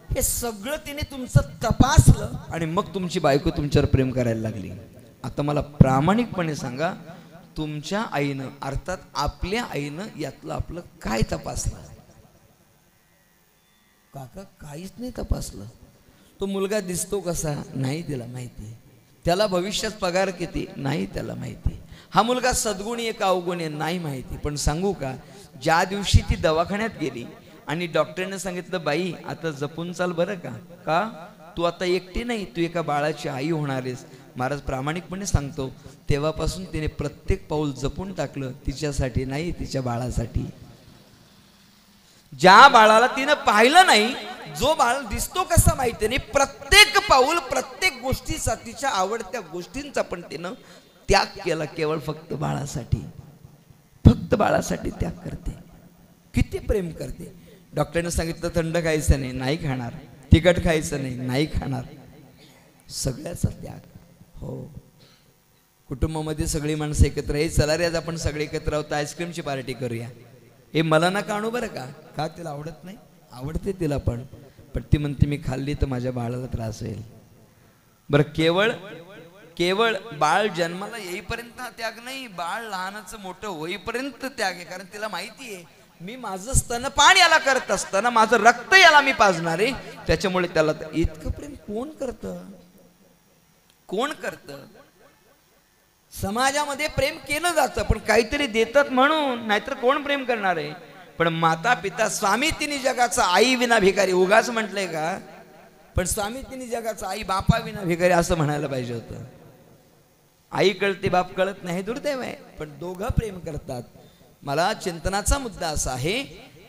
हे सगळं तिने तुमचं तपासलं आणि मग तुमची बायको तुमच्यावर प्रेम करायला लागली. आता मला प्रामाणिकपणे सांगा, तुमच्या आईनं अर्थात आपल्या आईनं यातलं आपलं काय तपासलं? काका काहीच नाही तपासलं. तो मुलगा दिसतो कसा नाही तिला माहिती. त्याला भविष्यात पगार किती नाही त्याला माहिती. हा मुलगा सद्गुणी आहे का अवगुणी आहे नाही माहिती. पण सांगू का, ज्या दिवशी ती दवाखान्यात गेली आणि डॉक्टरने सांगितलं बाई आता जपून चाल बरं का, का तू आता एकटी नाही, तू एका बाळाची आई होणार आहेस. महाराज प्रामाणिकपणे सांगतो, तेव्हापासून तिने प्रत्येक पाऊल जपून टाकलं. तिच्यासाठी नाही, तिच्या बाळासाठी. ज्या बाळाला तिनं पाहिलं नाही, जो बाळ दिसतो कसा माहिती नाही, प्रत्येक पाऊल प्रत्येक गोष्टीचा, तिच्या आवडत्या गोष्टींचा पण तिनं त्याग केला. केवळ फक्त बाळासाठी, फक्त बाळासाठी त्याग करते. किती प्रेम करते. डॉक्टरने सांगितलं थंड खायचं नाही, नाही खाणार. तिखट खायचं नाही, नाही खाणार. सगळ्याचा त्याग. हो, कुटुंबामध्ये सगळी माणसं एकत्र आहे. चला रे आज आपण सगळे एकत्र आहोत, आईस्क्रीमची पार्टी करूया. हे मला ना काणू बरं का, का तिला आवडत नाही? आवडते तिला, पण ती म्हणते मी खाल्ली तर माझ्या बाळाला त्रास होईल. बरं केवळ केवळ बाळ जन्माला येईपर्यंत त्याग नाही, बाळ लहानाचं मोठं होईपर्यंत त्याग आहे. कारण तिला माहिती आहे मी माझं स्तनपान याला करत असताना माझं रक्त याला मी पाजणार आहे, त्याच्यामुळे त्याला इतकं प्रेम कोण करतं? कोण करतं? समाजामध्ये प्रेम केलं जातं पण काहीतरी देतात म्हणून, नाहीतर कोण प्रेम करणार आहे? पण माता पिता, स्वामी तिन्ही जगाचा आई विना भिकारी, उगाच म्हटलंय का? पण स्वामी तिन्ही जगाचा आई बापा विना भिकारी असं म्हणायला पाहिजे होतं. आई कळते बाप कळत नाही, दुर्दैव आहे. पण दोघं प्रेम करतात. मला चिंतनाचा मुद्दा असा आहे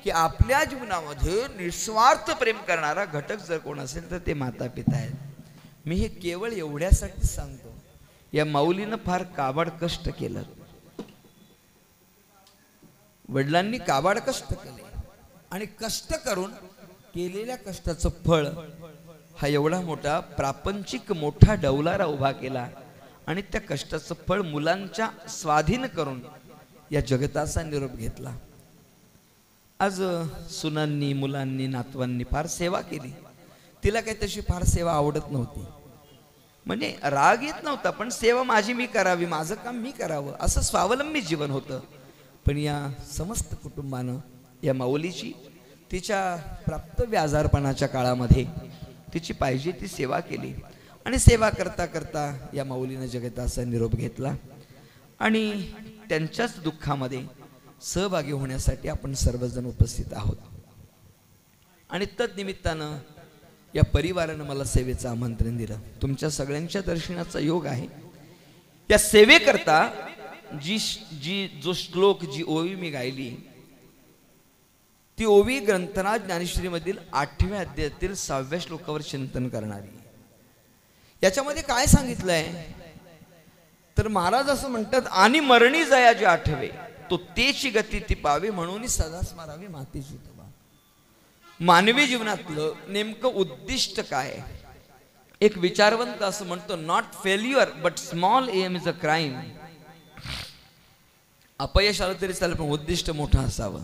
की आपल्या जीवनामध्ये निस्वार्थ प्रेम करणारा घटक जर कोण असेल तर ते माता पिता आहेत. मी हे केवळ एवढ्यासाठी सांगतो, या माऊलीनं फार काबाड कष्ट केलं. वडिलांनी काबाड कष्ट केले आणि कष्ट करून केलेल्या कष्टाचं फळ हा एवढा मोठा प्रापंचिक मोठा डौलारा उभा केला आणि त्या कष्टाचं फळ मुलांच्या स्वाधीन करून या जगताचा निरोप घेतला. आज सुनांनी, मुलांनी, नातवांनी फार सेवा केली. तिला काही तशी फार सेवा आवडत नव्हती. म्हणजे राग येत नव्हता, पण सेवा माझी मी करावी, माझं काम मी करावं, असं स्वावलंबी जीवन होतं. पण या समस्त कुटुंबानं या माऊलीची तिच्या प्राप्तव्य आजारपणाच्या काळामध्ये तिची पाहिजे ती सेवा केली. आणि सेवा करता करता या माऊलीनं जगताचा निरोप घेतला. आणि त्यांच्याच दुःखामध्ये सहभागी होण्यासाठी आपण सर्वजण उपस्थित आहोत. आणि तद्निमित्तानं या परिवारानं मला सेवेचं आमंत्रण दिलं. तुमच्या सगळ्यांच्या दर्शनाचा योग आहे. या सेवेकरता जो श्लोक, जी ओवी मी गायली, ती ओवी ग्रंथराज ज्ञानेश्वरीमधील 8व्या अध्यायातील 6व्या श्लोकावर चिंतन करणारी. याच्यामध्ये काय सांगितलंय तर महाराज असं म्हणतात, आणि मरणी जया जे आठवे तो तेची गती ती पावे, म्हणून सदा स्मरावी मातीची तवा. मानवी जीवनातलं नेमकं उद्दिष्ट काय? एक विचारवंत असं म्हणतो, not failure but small aim is a crime. अपयश आलं तरी चालेल, पण उद्दिष्ट मोठं असावं.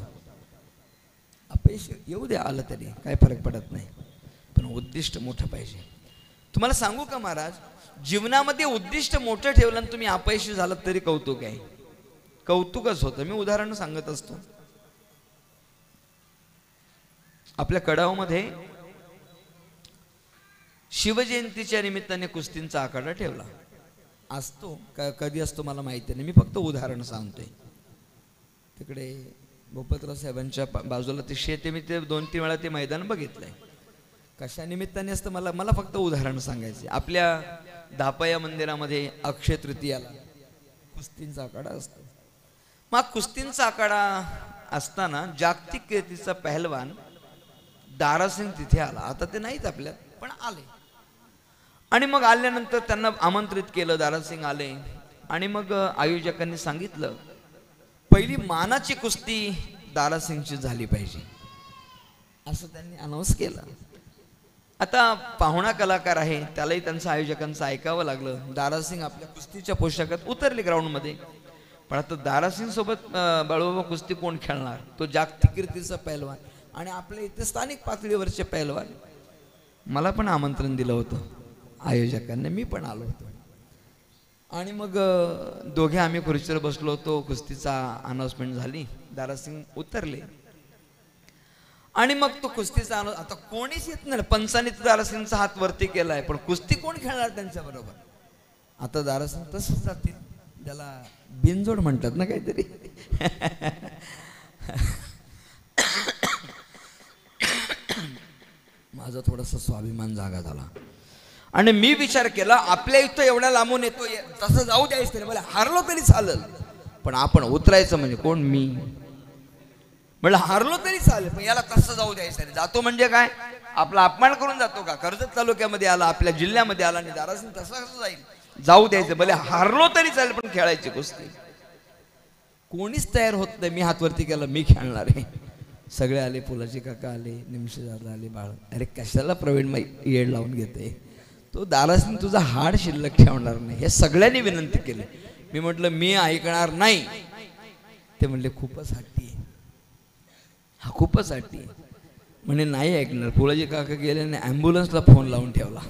अपयश येऊ द्या, आलं तरी काय फरक पडत नाही, पण उद्दिष्ट मोठं पाहिजे. तुम्हाला सांगू का महाराज, जीवनामध्ये उद्दिष्ट मोठं ठेवलं आणि तुम्ही अपयशी झालात तरी कौतुक आहे, कौतुकच होतं. मी उदाहरण सांगत असतो. आपल्या कडावमध्ये शिवजयंतीच्या निमित्ताने कुस्तींचा आखाडा ठेवला असतो. कधी असतो मला माहिती नाही, मी फक्त उदाहरण सांगतोय. तिकडे भूपतराव साहेबांच्या बाजूला ते शेत आहे, मी ते 2-3 वेळा ते मैदान बघितलंय. कशा निमित्ताने असतं मला फक्त उदाहरण सांगायचे. आपल्या धापया मंदिरामध्ये अक्षय तृतीयाला कुस्तींचा आखाडा असतो. मग कुस्तींचा आखाडा असताना जागतिक कीर्तीचा पहलवान दारासिंग तिथे आला. आता ते नाहीत आपल्यात, पण आले. आणि मग आल्यानंतर त्यांना आमंत्रित केलं. दारासिंग आले आणि मग आयोजकांनी सांगितलं, पहिली मानाची कुस्ती दारासिंगची झाली पाहिजे, असं त्यांनी अनाऊन्स केलं. आता पाहुणा कलाकार आहे, त्यालाही त्यांचं आयोजकांचं ऐकावं लागलं. दारासिंग आपल्या कुस्तीच्या पोशाखात उतरले ग्राउंडमध्ये. पण आता दारासिंग सोबत बाळूबाबा कुस्ती कोण खेळणार? तो जागतिक कीर्तीचा पैलवान आणि आपल्या इथे स्थानिक पातळीवरचे पैलवान. मला पण आमंत्रण दिलं होतं आयोजकांनी, मी पण आलो होतो. आणि मग दोघे आम्ही खुर्चीवर बसलो होतो. कुस्तीचा अनाउन्समेंट झाली, दारासिंग उतरले आणि मग तो कुस्तीचा आता कोणीच येत नाही. पंचांनी दारासिंगचा हात वरती केलाय, पण कुस्ती कोण खेळणार त्यांच्या बरोबर? आता दारासिंग तसंच जातील, त्याला बिनजोड म्हणतात ना काहीतरी. माझा थोडासा स्वाभिमान जागा झाला आणि मी विचार केला, आपल्या इथं एवढ्या लांबून येतो, तसं जाऊ द्यायचं नाही, मला हारलो तरी चालेल, पण आपण उतरायचं म्हणजे कोण? मी म्हणलं हारलो तरी चालेल, पण याला तसं जाऊ द्यायचं नाही. जातो म्हणजे काय? आपला अपमान करून जातो का? कर्जत तालुक्यामध्ये आला, आपल्या जिल्ह्यामध्ये आला आणि दारासिंग तसं कसं जाईल? जाऊ द्यायचं, भले हारलो तरी चालेल, पण खेळायची कुस्ती. कोणीच तयार होत नाही. मी हातवरती केला, मी खेळणार आहे. सगळे आले, फुलाची काका आले, निमशे दादा आले, बाळ. अरे कशाला प्रवीण माई येड लावून घेते? तो दारासिंग तुझा हाड शिल्लक ठेवणार नाही, हे सगळ्यांनी विनंती केली. मी म्हटलं मी ऐकणार नाही. ते म्हणले खूपच हट्टी आहे, हा खूपच हट्टी आहे. म्हणे नाही ऐकणार. फुलाजी काका गेले आणि ॲम्ब्युलन्सला फोन लावून ठेवला.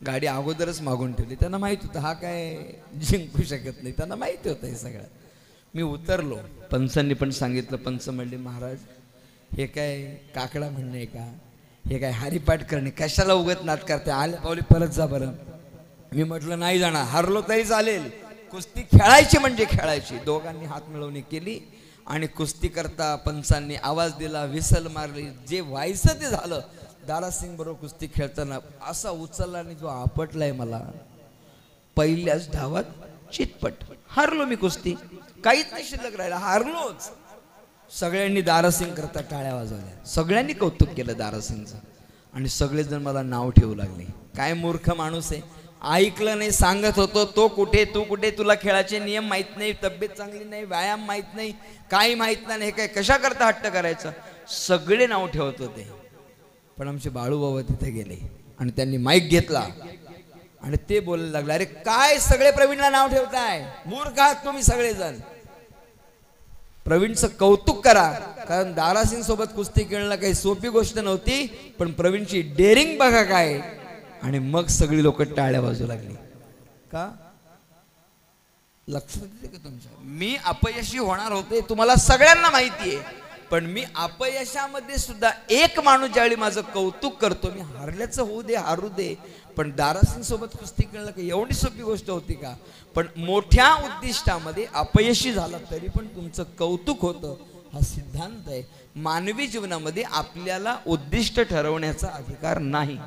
गाडी अगोदरच मागून ठेवली. त्यांना माहीत होतं हा काय जिंकू शकत नाही, त्यांना माहिती होतं हे सगळं. मी उतरलो. पंचांनी पण सांगितलं. पंच म्हणले, महाराज हे काय काकडा म्हणणं आहे का? हे काय हरिपाठ करणे? कशाला उगत नाट करते? आले पावली परत जा बरं. मी म्हटलं नाही जाणार, हारलो तरी चालेल, कुस्ती खेळायची म्हणजे खेळायची. दोघांनी हात मिळवणी केली आणि कुस्ती करता पंचांनी आवाज दिला, विसल मारली, जे व्हायचं ते झालं. दारासिंग बरोबर कुस्ती खेळताना असा उचलला आणि जो आपटलाय मला, पहिल्याच धावात चितपट. हारलो मी कुस्ती, काहीच नाही शिल्लक राहिला, हारलोच. सगळ्यांनी दारासिंग करता टाळ्या वाजवल्या, सगळ्यांनी कौतुक केलं दारासिंगचं आणि सगळेजण मला नाव ठेवू लागले. काय मूर्ख माणूस आहे, ऐकलं नाही. सांगत होतो तो कुठे, तू कुठे, तुला खेळाचे नियम माहीत नाही, तब्येत चांगली नाही, व्यायाम माहीत नाही, काही माहीत नाही, हे काय कशा करता हट्ट करायचं? सगळे नाव ठेवत होते. पण आमचे बाळूबाबा तिथे गेले आणि त्यांनी माईक घेतला आणि ते बोलायला लागले, अरे काय सगळे प्रवीणला नाव ठेवताय, मूर्ख आहात तुम्ही सगळेजण. प्रवीणचं कौतुक करा, कारण दारासिंग सोबत कुस्ती खेळणं काही सोपी गोष्ट नव्हती. पण प्रवीणची डेअरिंग बघा काय. आणि मग सगळी लोक टाळ्या वाजू लागली. का? लक्षात येते का तुमच्या? मी अपयशी होणार होते तुम्हाला सगळ्यांना माहिती आहे, पण मी अपयशामध्ये सुद्धा एक माणूस ज्यावेळी माझं कौतुक करतो, मी हारल्याचं होऊ दे हारू दे, पण दारासिंग सोबत कुस्ती खेळणं का एवढी सोपी गोष्ट होती का? पण मोठ्या उद्दिष्टामध्ये अपयशी झाला तरी पण तुमचं कौतुक होतं, हा सिद्धांत आहे. मानवी जीवनामध्ये आपल्याला उद्दिष्ट ठरवण्याचा अधिकार नाही,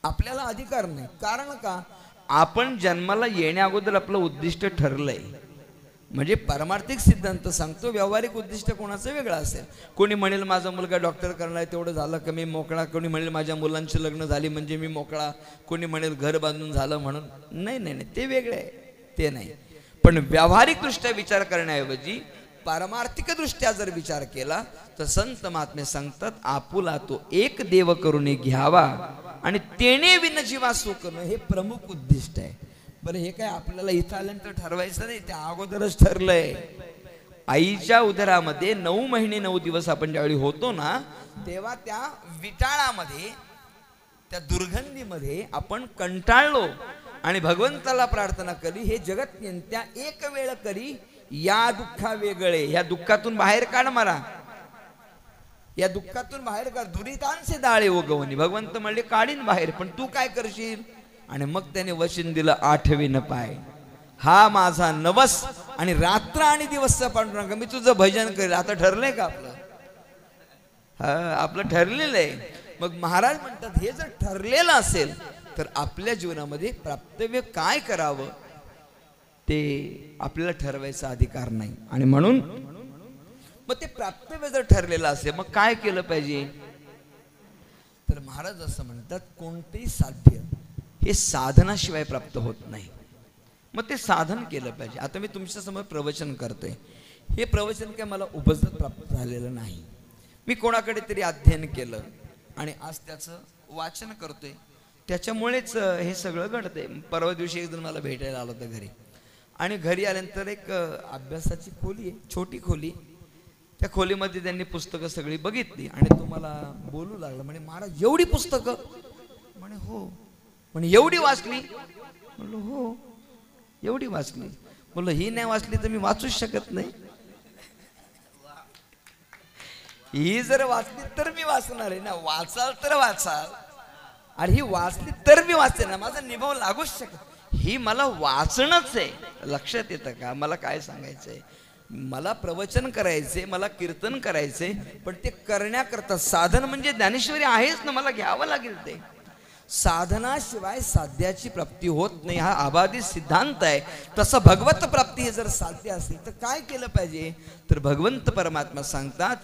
आपल्याला अधिकार नाही. कारण का? आपण जन्माला येण्या अगोदर आपलं उद्दिष्ट ठरलंय. म्हणजे पारमार्थिक सिद्धांत सांगतो, व्यावहारिक उद्दिष्ट कोणाचं वेगळं असेल. कोणी म्हणेल माझा मुलगा डॉक्टर करणार तेवढं झालं का मी मोकळा, कोणी म्हणेल माझ्या मुलांची लग्न झाली म्हणजे मी मोकळा, कोणी म्हणेल घर बांधून झालं म्हणून. नाही नाही नाही, ते वेगळे आहे, ते नाही. पण व्यावहारिकदृष्ट्या विचार करण्याऐवजी पारमार्थिकदृष्ट्या जर विचार केला तर संत महात्मे सांगतात, आपुला तो एक देव करून घ्यावा आणि तेने विन जीवा सुख हे प्रमुख उद्दिष्ट आहे. बरं, हे काय आपल्याला इथं आल्यानंतर ठरवायचं नाही, त्या अगोदरच ठरलंय. आईच्या उदरामध्ये 9 महिने 9 दिवस आपण ज्यावेळी होतो ना, तेव्हा त्या विटाळामध्ये, त्या दुर्गंधीमध्ये आपण कंटाळलो आणि भगवंताला प्रार्थना केली, हे जगत त्या एक वेळ करी या दुःखा वेगळे, या दुःखातून बाहेर काढ मला, या दुःखातून बाहेर काढ, दुरितांचे दाळे उगवणी. भगवंत म्हणले काढीन बाहेर, पण तू काय करशील? आणि मग त्याने वचन दिलं, 8वीन पाय हा माझा नवस आणि रात्र आणि दिवसचा पांडुरंग, मी तुझं भजन करेल. आता ठरलंय का आपलं? हा, आपलं ठरलेलं आहे. मग महाराज म्हणतात, हे जर ठरलेलं असेल तर आपल्या जीवनामध्ये प्राप्तव्य काय करावं ते आपल्याला ठरवायचा अधिकार नाही. आणि म्हणून मग ते प्राप्तव्य जर ठरलेलं असेल, मग काय केलं पाहिजे? तर महाराज असं म्हणतात, कोणतेही साध्य हे साधनाशिवाय प्राप्त होत नाही, मग ते साधन केलं पाहिजे. आता मी तुमच्या समोर प्रवचन करतोय, हे प्रवचन काय मला उपजत प्राप्त झालेलं नाही, मी कोणाकडे तरी अध्ययन केलं आणि आज त्याचं वाचन करतोय, त्याच्यामुळेच हे सगळं घडतंय. परवा दिवशी एक जण मला भेटायला आलं होतं घरी, आणि घरी आल्यानंतर एक अभ्यासाची खोली आहे, छोटी खोली, त्या खोलीमध्ये त्यांनी पुस्तकं सगळी बघितली आणि तो मला बोलू लागला, म्हणे महाराज एवढी पुस्तकं? म्हणे हो. म्हणे एवढी वाचली? म्हणलं हो, एवढी वाचली. बोललो ही नाही वाचली तर मी वाचूच शकत नाही, ही जर वाचली तर मी वाचणार आहे ना, वाचाल तर वाचाल, आणि ही वाचली तर मी वाचते ना, माझा निभाव लागूच शकत. ही मला वाचणंच आहे. लक्षात येतं का मला काय सांगायचंय? मला प्रवचन करायचे, मला कीर्तन करायचे, पण ते करण्याकरता साधन म्हणजे ज्ञानेश्वरी आहेच ना, मला घ्यावं लागेल. ते साधनाशिवाय साध्याची प्राप्ती होत नाही, हा अबाधित सिद्धांत आहे. तसं भगवत प्राप्ती हे जर साध्य असेल तर काय केलं पाहिजे? तर भगवंत परमात्मा सांगतात,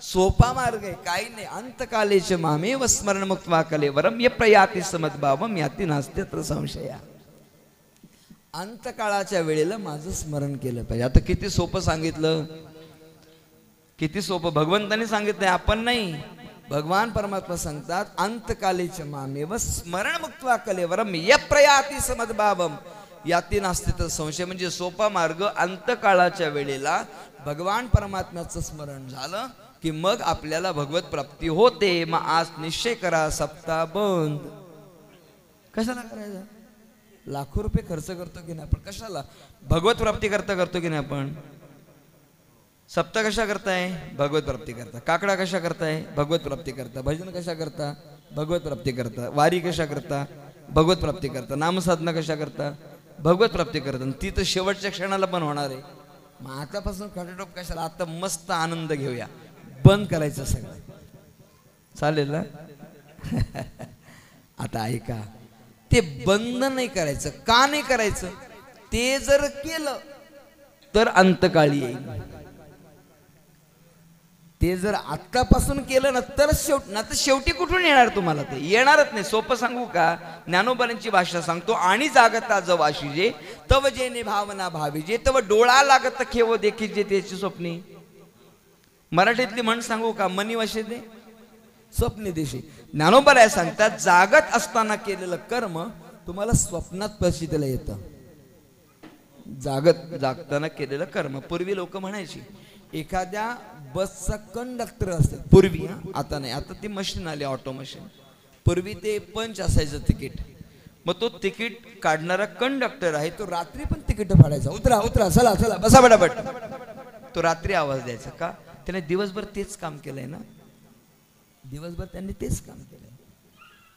सोपा मार्ग आहे, काही नाही. अंतकालेच मामेव स्मरण मुक्त्वा कलेवरम ये प्रयाती समद्भावम याती नास्त्यत्र संशया. अंतकाळाच्या वेळेला माझं स्मरण केलं पाहिजे. आता किती सोपं सांगितलं, किती सोपं भगवंताने सांगितलंय, आपण नाही. भगवान परमात्मा सांगतात, अंतकालेच मामेव स्मरण मुक्त्वा कलेवरम ये प्रयाती समद्भावम याती नास्त्यत्र संशय. म्हणजे सोपा मार्ग, अंतकाळाच्या वेळेला भगवान परमात्म्याचं स्मरण झालं की मग आपल्याला भगवत प्राप्ती होते. मग आज निश्चय करा, सप्ताह बंद. कशाला करायचा? लाखो रुपये खर्च करतो की नाही आपण, कशाला? भगवत प्राप्ती करता करतो की नाही आपण? सप्ताह कशा करताय? भगवत प्राप्ती करता. काकडा कशा करताय? भगवत प्राप्ती करता. भजन कशा करता? भगवत प्राप्ती करता. वारी कशा करता? भगवत प्राप्ती करता. नामसाधना कशा करता? भगवत प्राप्ती करता. ती तर शेवटच्या क्षणाला पण होणार आहे. मग आतापासून खटाटोप कशाला? आता मस्त आनंद घेऊया. बंद करायचं सगळं, चालेल ना? आता ऐका, ते बंद नाही करायचं. का नाही करायचं? ते जर केलं तर अंतकाळी येईल. ते जर आत्तापासून केलं ना तर शेवटी कुठून येणार तुम्हाला? ते येणारच नाही. सोपं सांगू का? ज्ञानोबांची भाषा सांगतो, आणि जागता जवाशिजे तव जेने भावना भावीजे तव डोळा लागत खेव देखीजे त्याची स्वप्नी. मराठीतली म्हण सांगू का? मनी वशे दे स्वप्नी देशी. ज्ञानोबा सांगतात, जागत असताना केलेलं कर्म तुम्हाला स्वप्नात प्रसिद्धीला येतं. जागताना केलेलं कर्म. पूर्वी लोक म्हणायची, एखाद्या बसचा कंडक्टर असतात, पूर्वी, आता नाही, आता ती मशीन आली, ऑटो मशीन. पूर्वी ते पंच असायचं तिकीट, मग तो तिकीट काढणारा कंडक्टर आहे तो रात्री पण तिकीट फाडायचा, उतरा उतरा चला चला बसा बटाबट. तो रात्री आवाज द्यायचा का? त्याने दिवसभर तेच काम केलंय ना, दिवसभर त्यांनी तेच काम केलंय.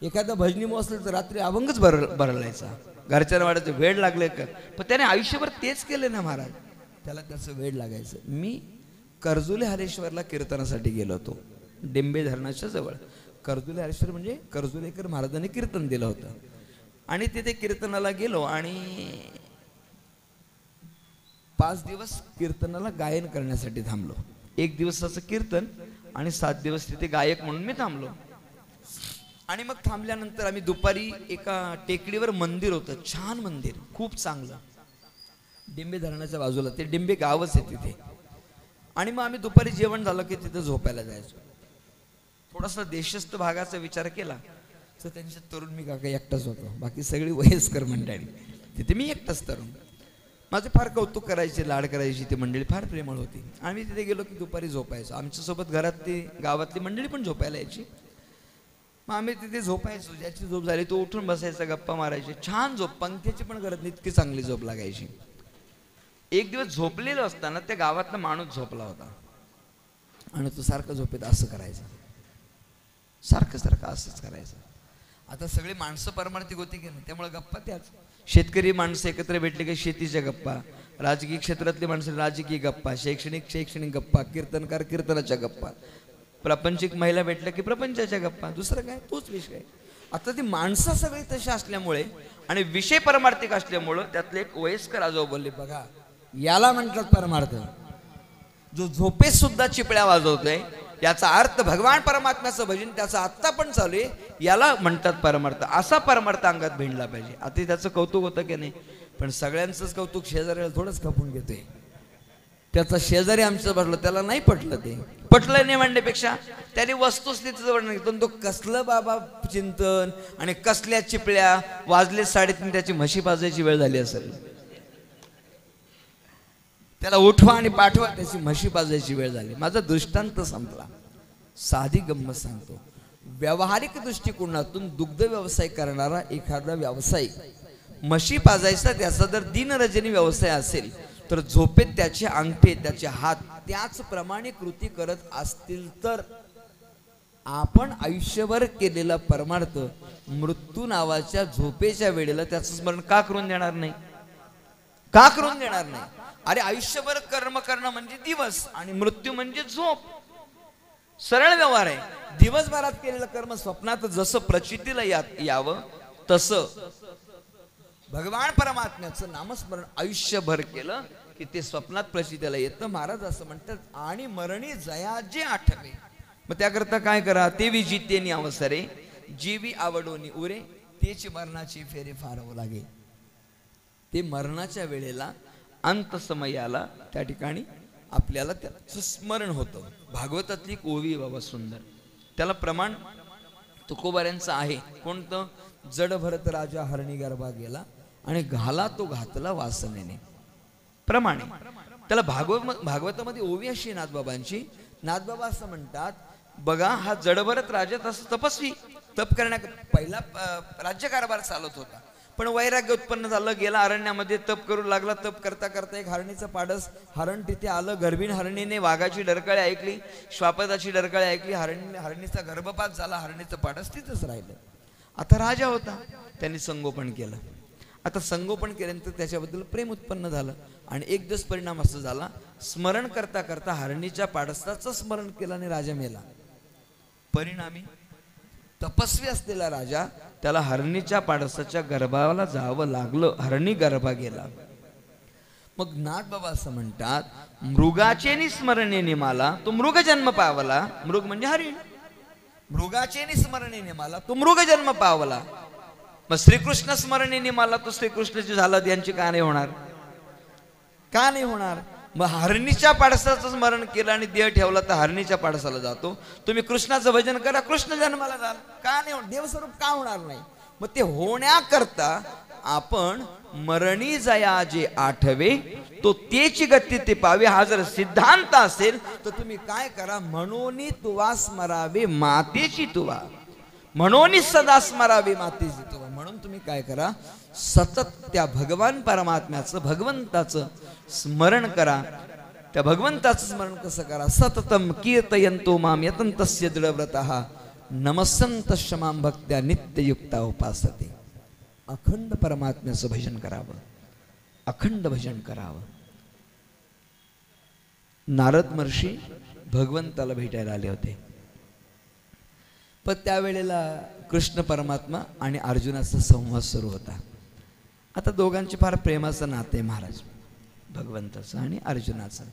एखादा भजनी मो असलं तर रात्री अभंगच बरलायचा, घरच्यांना वाटायचं वेळ लागले का, पण त्याने आयुष्यभर तेच केलं ना महाराज, त्याला त्याचं वेळ लागायचं. मी कर्जुले हरेश्वरला कीर्तनासाठी गेलो होतो, डिंबे धरणाच्या जवळ. कर्जुले हरेश्वर म्हणजे कर्जुलेकर महाराजांनी कीर्तन दिलं होतं, आणि तिथे कीर्तनाला गेलो आणि 5 दिवस कीर्तनाला गायन करण्यासाठी थांबलो. 1 दिवसाचं कीर्तन आणि 7 दिवस तिथे गायक म्हणून मी थांबलो. आणि मग थांबल्यानंतर आम्ही दुपारी एका टेकडीवर मंदिर होतं, छान मंदिर, खूप चांगलं, डिंबे धरणाच्या बाजूला, ते डिंबे गावच आहे तिथे. आणि मग आम्ही दुपारी जेवण झालं की तिथं झोपायला जायचो. थोडासा देशस्थ भागाचा विचार केला तर त्यांच्या तरुण मी काका एकटाच होतो, बाकी सगळी वयस्कर मंडळी, तिथे मी एकटाच तरुण. माझे फार कौतुक करायचे, लाड करायची ती मंडळी, फार प्रेमळ होती. आम्ही तिथे गेलो की दुपारी झोपायचो, आमच्यासोबत घरातली गावातली मंडळी पण झोपायला यायची. मग आम्ही तिथे झोपायचो, ज्याची झोप झाली तो उठून बसायचा, गप्पा मारायचे, छान झोप, पंख्याची पण गरज नाही, इतकी चांगली झोप लागायची. एक दिवस झोपलेलो असताना त्या गावातला माणूस झोपला होता आणि तो सारखं झोपेत असं करायचं, सारखं सारखं असंच करायचं. आता सगळी माणसं परमार्थिक होती की नाही, त्यामुळे गप्पा त्याच. शेतकरी माणसं एकत्र भेटले की शेतीच्या गप्पा, राजकीय क्षेत्रातली माणसं राजकीय गप्पा, शैक्षणिक गप्पा, कीर्तनकार कीर्तनाच्या गप्पा, प्रापंचिक महिला भेटल्या की प्रपंचाच्या गप्पा, दुसरं काय, तोच विषय. आता ती माणसं सगळी तशी असल्यामुळे आणि विषय परमार्थिक असल्यामुळं त्यातले एक वयस्कर आजोबा बोलले, बघा याला म्हणतात परमार्थ, जो झोपेत सुद्धा चिपळ्या वाजवतोय, याचा अर्थ भगवान परमात्म्याचं भजन त्याचं आत्ता पण चालू आहे, याला म्हणतात परमार्थ. असा परमार्थ अंगात भिडला पाहिजे. आता त्याचं कौतुक होतं की नाही, पण सगळ्यांचंच कौतुक शेजाऱ्याला थोडंच खपून घेतोय. त्याचा शेजारी आमचं बसलं, त्याला नाही पटलं, ते पटलं नाही म्हणण्यापेक्षा त्याने वस्तुस्थितीचं वर्णन केलं. तो कसलं बाबा चिंतन आणि कसल्या चिपळ्या वाजले 3:30, त्याची म्हशी पाजायची वेळ झाली असेल, त्याला उठवा आणि पाठवा, त्याची म्हशी पाजायची वेळ झाली. माझा दृष्टांत संपला. साधी गंमत सांगतो. व्यावहारिक दृष्टिकोनातून दुग्ध व्यवसाय करणारा एखादा व्यावसायिक म्हशी पाजायचा त्याचा जर दिनरजनी व्यवसाय असेल तर झोपेत त्याचे अंगठे, त्याचे हात त्याचप्रमाणे कृती करत असतील तर आपण आयुष्यभर केलेला परमार्थ मृत्यू नावाच्या झोपेच्या वेळेला त्याचं स्मरण का करून देणार नाही, का करून देणार नाही? अरे आयुष्यभर कर्म करणं म्हणजे दिवस आणि मृत्यू म्हणजे झोप. सरळ व्यवहार आहे. दिवसभरात केलेलं कर्म स्वप्नात जसं प्रचितीला यावं तसं भगवान परमात्म्याचं नामस्मरण आयुष्यभर केलं की ते स्वप्नात प्रचितीला येतं. महाराज असं म्हणतात, आणि मरणी जयाजे आठवे. मग त्याकरता काय करा, ते विजितेनी अवसरे जीवी आवडोनी उरे, तेची मरणाची फेरी फारावं लागे. ते मरणाच्या वेळेला अंत समयाला त्या ठिकाणी आपल्याला त्याचं स्मरण होतं. भागवतातली एक ओवी बाबा सुंदर, त्याला प्रमाण तुकोबाऱ्यांचं आहे. कोणतं? जड भरत राजा हरणी गर्भा गेला आणि घाला तो घातला वासनेने. प्रमाणे त्याला भागवतामध्ये ओवी अशी नाथबाबांची. नाथबाबा असं म्हणतात, बघा हा जडभरत राजा तसं तपस्वी, तप करण्या पहिला राज्यकारभार चालत होता, पण वैराग्य उत्पन्न झालं, गेला अरण्यामध्ये तप करू लागला. तप करता करता एक हरणीचं पाडस, हरण तिथे आलं. गर्भीण हरणीने वाघाची डरकाळी ऐकली, श्वापदाची डरकाळी ऐकली, हरणीचा गर्भपात झाला, हरणीचं पाडस तिथंच राहिलं. आता राजा होता, त्यांनी संगोपन केलं. आता संगोपन केल्यानंतर त्याच्याबद्दल प्रेम उत्पन्न झालं आणि एक दिवस परिणाम असा झाला, स्मरण करता करता हरणीच्या पाडसाचं स्मरण केलं आणि राजा मेला. परिणामी तपस्वी असलेला राजा, त्याला हरणीच्या पाडसाच्या गर्भाला जावं लागलं, हरणी गर्भा गेला. मग नाथबाबा असं म्हणतात, मृगाचे निस्मरणेने मला तो मृग जन्म पावला. मृग म्हणजे हरिण. मृगाचे निस्मरणेने मला तो मृग जन्म पावला. मग श्रीकृष्ण स्मरणेने मला तो श्रीकृष्णाची झाला, यांची का नाही होणार, का नाही होणार? मग हरणीच्या पाडसाचं स्मरण केलं आणि देह ठेवला तर हरणीच्या पाडसाला जातो. तुम्ही कृष्णाचं भजन करा, कृष्ण जन्माला जाल, का नाही होणार? देवस्वरूप का होणार नाही? मग ते होण्याकरता आपण मरणी जया जे आठवे तो तेची गती ते पावे, हा जर सिद्धांत असेल तर तुम्ही काय करा, म्हणून तुवा स्मरावे मातेची तुवा. म्हणून सदा स्मरावी मातीची तुला. म्हणून तुम्ही काय करा, सतत त्या भगवान परमात्म्याचं, भगवंताचं स्मरण करा. त्या भगवंताचं स्मरण कसं करा, सततम कीर्तयंतो माम यतंतस्य दृढव्रतः नमस्संत क्षमां भक्त्या नित्ययुक्ता उपासते. अखंड परमात्म्याचं भजन करावं, अखंड भजन करावं. नारद महर्षी भगवंताला भेटायला आले होते, पण त्यावेळेला कृष्ण परमात्मा आणि अर्जुनाचा संवाद सुरू होता. आता दोघांचे फार प्रेमाचं नाते महाराज, भगवंताचं आणि अर्जुनाचं.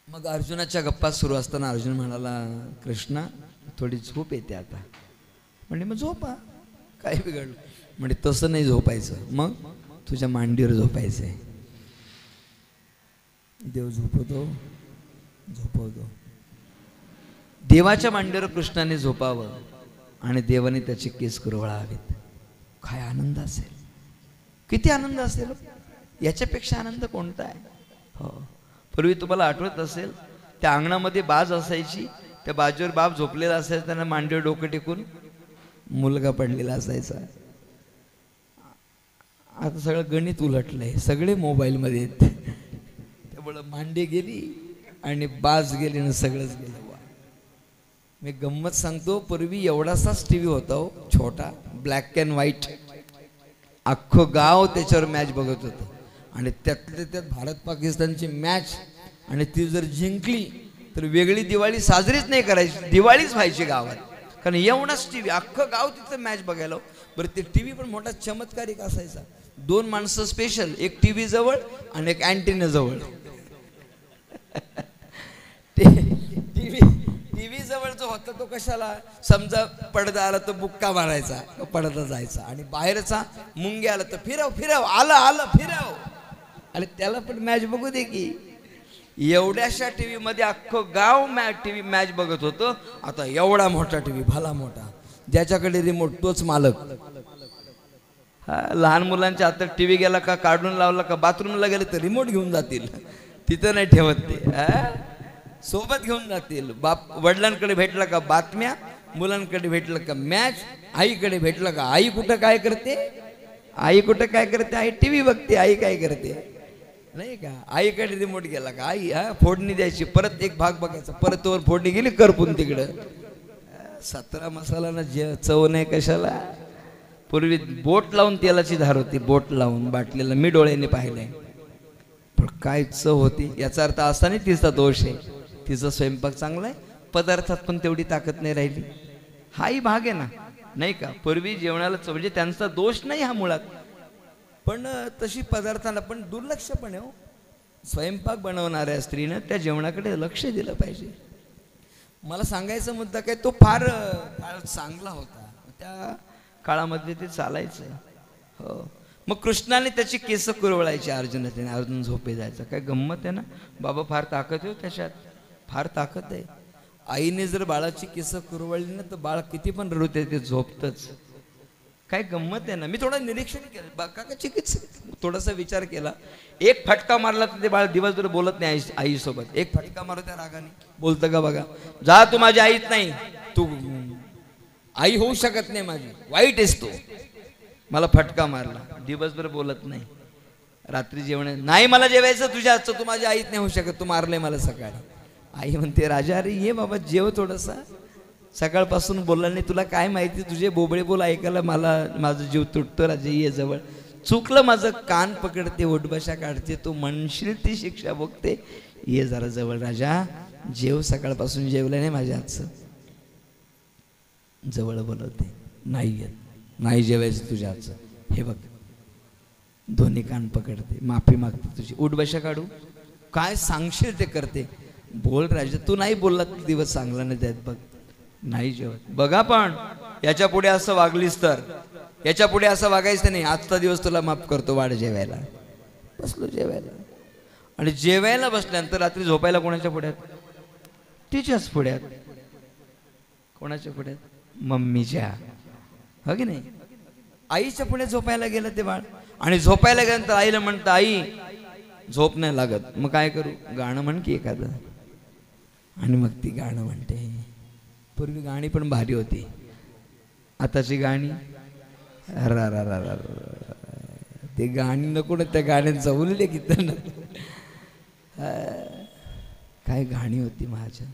मग अर्जुनाच्या गप्पा सुरू असताना अर्जुन म्हणाला, कृष्णा थोडी झोप येते आता. म्हणजे मग झोपा, काय बिघडलं. म्हणजे तसं नाही झोपायचं, मग तुझ्या मांडीवर झोपायचंय. देव झोपवतो, झोपवतो. देवाच्या मांडीवर कृष्णाने झोपावं आणि देवाने त्याचे केस कुरवळावेत. काय आनंद असेल, किती आनंद असेल. याच्यापेक्षा आनंद कोणता आहे. हो, पूर्वी तुम्हाला आठवत असेल त्या अंगणामध्ये बाज असायची, त्या बाजूवर बाप झोपलेला असायचा, त्यांना मांडीवर डोकं टेकून मुलगा पडलेला असायचा. आता सगळं गणित उलटलंय, सगळे मोबाईलमध्ये आहेत. त्यामुळं मांडी गेली आणि बाज गेली आणि सगळंच गेलं. मी गंमत सांगतो, पूर्वी एवढासाच टी व्ही होता हो, छोटा, ब्लॅक अँड व्हाईट. अख्खं गाव त्याच्यावर मॅच बघत होतं आणि त्यातल्या त्यात भारत पाकिस्तानची मॅच. आणि ती जर जिंकली तर वेगळी दिवाळी साजरीच नाही करायची, दिवाळीच व्हायची गावात. कारण एवढाच टी व्ही, अख्खं गाव तिथं मॅच बघायला. बरं, ते टी व्ही पण मोठा चमत्कारिक असायचा. 2 माणसं स्पेशल, एक टी व्ही जवळ आणि एक अँटिना जवळ. टीव्ही जवळ जो होता तो कशाला, समजा पडदा आला तर बुक्का मारायचा, पडदा जायचा. आणि बाहेरचा मुंगे आला तर फिरव फिरव, आलं आलं फिरव. अरे त्याला पण मॅच बघू दे की. एवढ्याशा टीव्ही मध्ये अख्खं गाव टीव्ही मॅच बघत होतं. आता एवढा मोठा टीव्ही, भला मोठा, ज्याच्याकडे रिमोट तोच मालक. हा, लहान मुलांच्या हातात टीव्ही गेला का, काढून लावला का, बाथरूमला गेले तर रिमोट घेऊन जातील, तिथं नाही ठेवत ते. सोबत घेऊन जातील. बाप वडिलांकडे भेटला का बातम्या, मुलांकडे भेटलं का मॅच, आईकडे भेटलं का आई कुठं काय करते, आई कुठं काय करते, आई टीव्ही बघते, आई काय करते नाही का. आईकडे रिमोट गेला का आई फोडणी द्यायची, परत एक भाग बघायचा, परत वर फोडणी गेली करपून तिकडं. 17 मसाला चव नाही कशाला. पूर्वी बोट लावून तेलाची धार होती, बोट लावून बाटलीला, मी डोळ्याने पाहिलंय. पण काय चव होती. याचा अर्थ असा नाही तिचा दोष आहे, तिचा स्वयंपाक चांगला आहे, पदार्थात पण तेवढी ताकद नाही राहिली. हाही भाग आहे ना, नाही का. पूर्वी जेवणाला चव, म्हणजे त्यांचा दोष नाही हा मुळात, पण तशी पदार्थाला पण दुर्लक्ष पण आहे हो. स्वयंपाक बनवणाऱ्या स्त्रीनं त्या जेवणाकडे लक्ष दिलं पाहिजे. मला सांगायचा मुद्दा काय, तो फार काळ चांगला होता, त्या काळामध्ये ते चालायचं. हो, मग कृष्णाने त्याची केस कुरवळायची अर्जुनाने, अर्जुन झोपे जायचा. काय गंमत आहे ना बाबा, फार ताकद आहे त्याच्यात, फार ताकद आहे. आईने जर बाळाची केस कुरवळली ना तर बाळ किती पण रडते, ते झोपतच. काय गंमत आहे ना. मी थोडं निरीक्षण केलं, का चिकित्सक थोडासा विचार केला. एक फटका मारला तर ते बाळ दिवसभर बोलत नाही आईसोबत. एक फटका मारू त्या रागाने, बोलतं का बघा, जा तू माझी आईच नाही, तू आई होऊ शकत नाही माझी, वाईट आहेस तू. मला फटका मारला, दिवसभर बोलत नाही. रात्री जेवण नाही, मला जेवायचं तुझ्या हातचं, तू माझी आईच नाही होऊ शकत, तू मारलंय मला सकाळी. आई म्हणते, राजा अरे ये बाबा जेव थोडंसा, सकाळपासून बोलला नाही, तुला काय माहिती, तुझे बोबडे बोल ऐकायला मला माझा जीव तुटतो. राजा ये जवळ, चुकलं माझं, कान पकडते, ओटबशा काढते, तू म्हणशील ती शिक्षा भोगते, ये जरा जवळ राजा, जेव, सकाळपासून जेवलं नाही माझ्या हातचं. जवळ बोलवते, नाही येत, नाही जेवायचं तुझ्या हातचं, हे बघ, दोन्ही कान पकडते, माफी मागते तुझी, उठबशा काढू, काय सांगशील ते करते. बोल राजा, तू नाही बोलला दिवस चांगला नाही द्यात, बघ नाही जेवत. बघा पण याच्या पुढे असं वागलीस तर, याच्या पुढे असं वागायचं नाही, आजचा दिवस तुला माफ करतो, वाढ जेवायला. बसलो जेवायला, आणि जेवायला बसल्यानंतर रात्री झोपायला कोणाच्या पुढ्यात, तिच्याच पुढ्यात. कोणाच्या पुढ्यात, मम्मीच्या, हो की नाही. आईच्या पुढे झोपायला गेलं ते बाळ, आणि झोपायला गेल्यानंतर आईला म्हणतं, आई झोप नाही लागत, मग काय करू, गाणं म्हण की एखादं. आणि मग ती गाणं म्हणते. पूर्वी गाणी पण भारी होती. आताची गाणी रा रा रा रा ते गाणी नको ना, त्या गाण्यांचा उल्लेख इथं नको. काय गाणी होती माझ्या.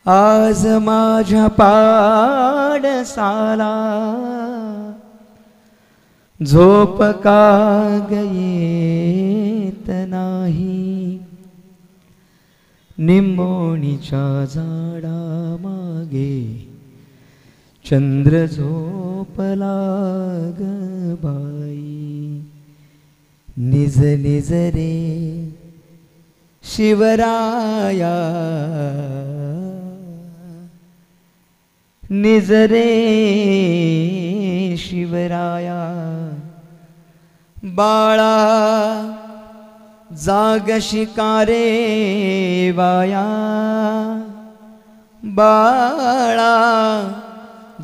आज माझ्या पाडसाला झोप का येत नाही, निंबोणीच्या झाडा मागे चंद्र झोपला ग बाई. निज निज रे शिवराया, निज रे शिवराया. बाळा जाग शिकारे वाया, बाळा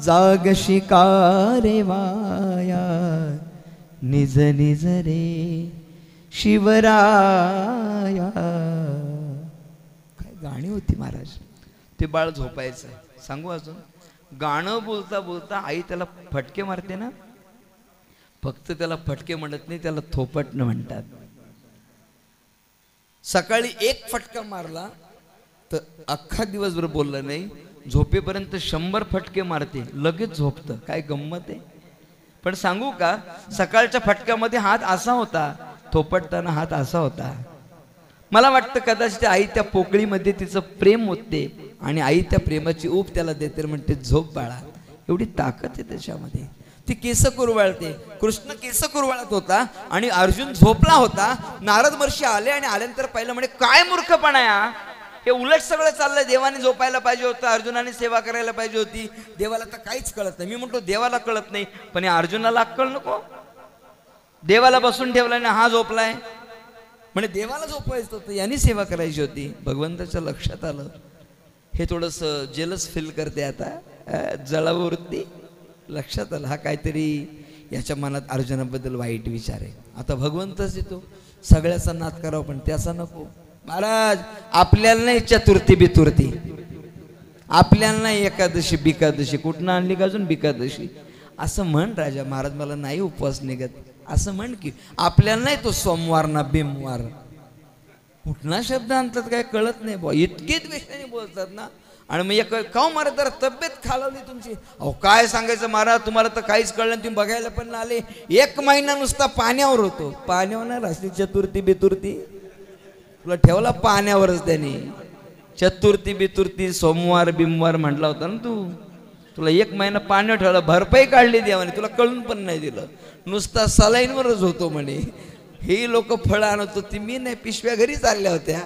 जाग शिकारे वाया. निज निज रे शिवराया. काय गाणी होती महाराज. ते बाळ झोपायचं. सांगू अजून, गाणं बोलता बोलता आई त्याला फटके मारते ना, फक्त त्याला फटके म्हणत नाही, त्याला थोपटणं म्हणतात. सकाळी एक फटका मारला तर अख्खा दिवसभर बोलला नाही, झोपेपर्यंत 100 फटके मारते, लगेच झोपतं. काय गंमत आहे. पण सांगू का, सकाळच्या फटक्यामध्ये हात असा होता, थोपटताना हात असा होता. मला वाटतं कदाचित आई त्या पोकळीमध्ये तिचं प्रेम होते आणि आई त्या प्रेमाची ऊब त्याला देते, म्हणते झोप बाळा. एवढी ताकद आहे त्याच्यामध्ये. ती केस कुरवाळते. कृष्ण केस कुरवाळत होता आणि अर्जुन झोपला होता. नारद महर्षी आले आणि आल्यानंतर पाहिलं, म्हणे काय मूर्खपणा आहे, हे उलट सगळं चाललंय. देवाने झोपायला पाहिजे होतं, अर्जुनाने सेवा करायला पाहिजे होती. देवाला तर काहीच कळत नाही. मी म्हणतो देवाला कळत नाही, पण या अर्जुनाला अक्कल नको. देवाला बसून ठेवला ना, हा झोपलाय. म्हणजे देवाला झोपवायचं होतं, यांनी सेवा करायची होती. भगवंताच्या लक्षात आलं. हे थोडंसं जेलस फील करते आता, जळावृत्ती लक्षात आलं. हा काहीतरी याच्या मनात अर्जुनाबद्दल वाईट विचार आहे. आता भगवंतच येतो, सगळ्याचा नाद करावा, पण त्याचा नको. महाराज आपल्याला नाही चतुर्थी बितुर्थी, आपल्याला नाही एकादशी बिकादशी, कुठनं आणली का अजून बिकादशी. असं म्हण राजा महाराज, मला नाही उपवास निघत असं म्हण की. आपल्याला नाही तो सोमवार ना बिमवार, कुठला शब्द आणतात काय कळत नाही बुवा. इतके द्वेषाने बोलतात ना. आणि मग एक काव महाराज जरा तब्येत खालावली तुमची. अहो काय सांगायचं महाराज, तुम्हाला तर काहीच कळलं. तुम्ही बघायला पण आले. 1 महिना नुसता पाण्यावर होतो. पाण्यावर नाही राहते चतुर्थी बितुर्थी, तुला ठेवला पाण्यावरच त्याने. चतुर्थी बितुर्थी सोमवार बिमवार म्हटला होता ना तू. तुला 1 महिना पाण्यावर ठेवला, भरपाई काढली देवाने, तुला कळून पण नाही दिलं. नुसता सलाईनवरच होतो म्हणे. हे लोक फळं आणत होती, मी नाही, पिशव्या घरी चालल्या होत्या.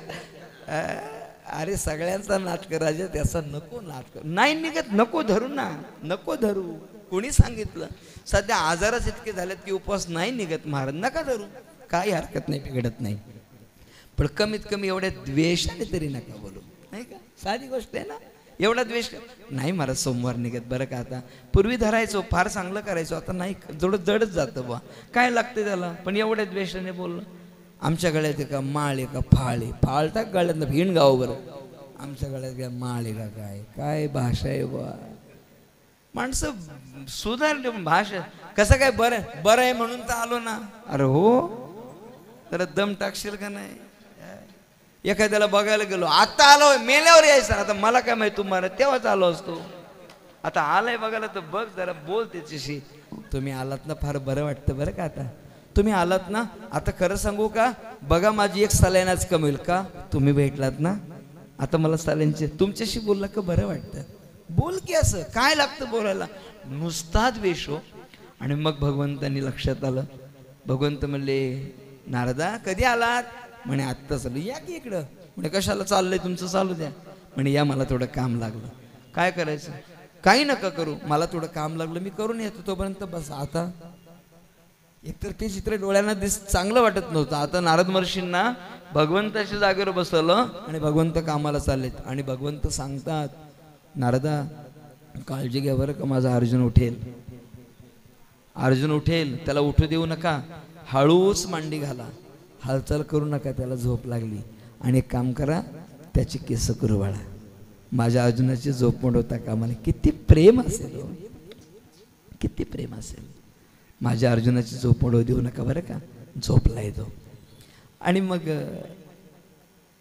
अरे सगळ्यांचा नाटक राजा, त्याचा नको नाटक. नाही निघत, नको धरू ना, नको धरू. कोणी सांगितलं. सध्या आजारच इतके झालेत की उपवास नाही निघत महाराज, नका धरू. काही हरकत नाही, बिघडत नाही. पण कमीत कमी एवढ्या द्वेषाने तरी नका बोलू, नाही का. साधी गोष्ट आहे ना. एवढा द्वेष नाही महाराज, सोमवार निघत बरं का. आता पूर्वी धरायचो, फार चांगलं करायचो, आता नाही, थोडं जडच जातं बा. काय लागतं त्याला. पण एवढ्या द्वेषाने बोललं. आमच्या गळ्यात आहे का माळ आहे का फाळ आहे. फाळ टाक गळ्यात भिण गाव बरं. आमच्या गळ्यात काय माळ आहे का काय. काय भाषा आहे बा. माणसं सुधारले भाषा. कसं काय बरं बरं आहे म्हणून तर आलो ना. अरे हो, तर दम टाकशील का नाही. एखाद्याला बघायला गेलो, आता आलो, मेल्यावर यायचं. आता मला काय माहिती, तुम्हाला तेव्हाच आलो असतो. आता आलाय बघायला तर बघ जरा, बोल त्याच्याशी. तुम्ही आलात ना, फार बरं वाटतं बरं का. आता तुम्ही आलात ना, आता खरं सांगू का, बघा माझी 1 सलाईन आज कमी होईल का. तुम्ही भेटलात ना, आता मला सलाईनचे तुमच्याशी बोलला का बरं वाटतं. बोल की, असं काय लागतं बोलायला. नुसता द्वेष हो. आणि मग भगवंतांनी लक्षात आलं. भगवंत म्हणले, नारदा कधी आलात. म्हणे आत्ता चालू. या की इकडं. म्हणे कशाला चाललंय तुमचं, चालू द्या. म्हणे या, मला थोडं काम लागलं. काय करायचं. काही नका करू, मला थोडं काम लागलं, मी करून येतो, तोपर्यंत बस. आता एकतर ते चित्र डोळ्यांना चांगलं वाटत नव्हतं. आता नारद महर्षींना भगवंताच्या जागेवर बसवलं आणि भगवंत कामाला चाललेत. आणि भगवंत सांगतात, नारदा काळजी घ्या बरं का, माझा अर्जुन उठेल. अर्जुन उठेल, त्याला उठू देऊ नका. हळूच मांडी घाला, हालचाल करू नका, त्याला झोप लागली. आणि एक काम करा, त्याची केस कुरवाळा. माझ्या अर्जुनाची झोप मोडवता कामा नये. किती प्रेम असेल हो, किती प्रेम असेल. माझ्या अर्जुनाची झोप मोडवू देऊ नका बरं का. झोपला येतो. आणि मग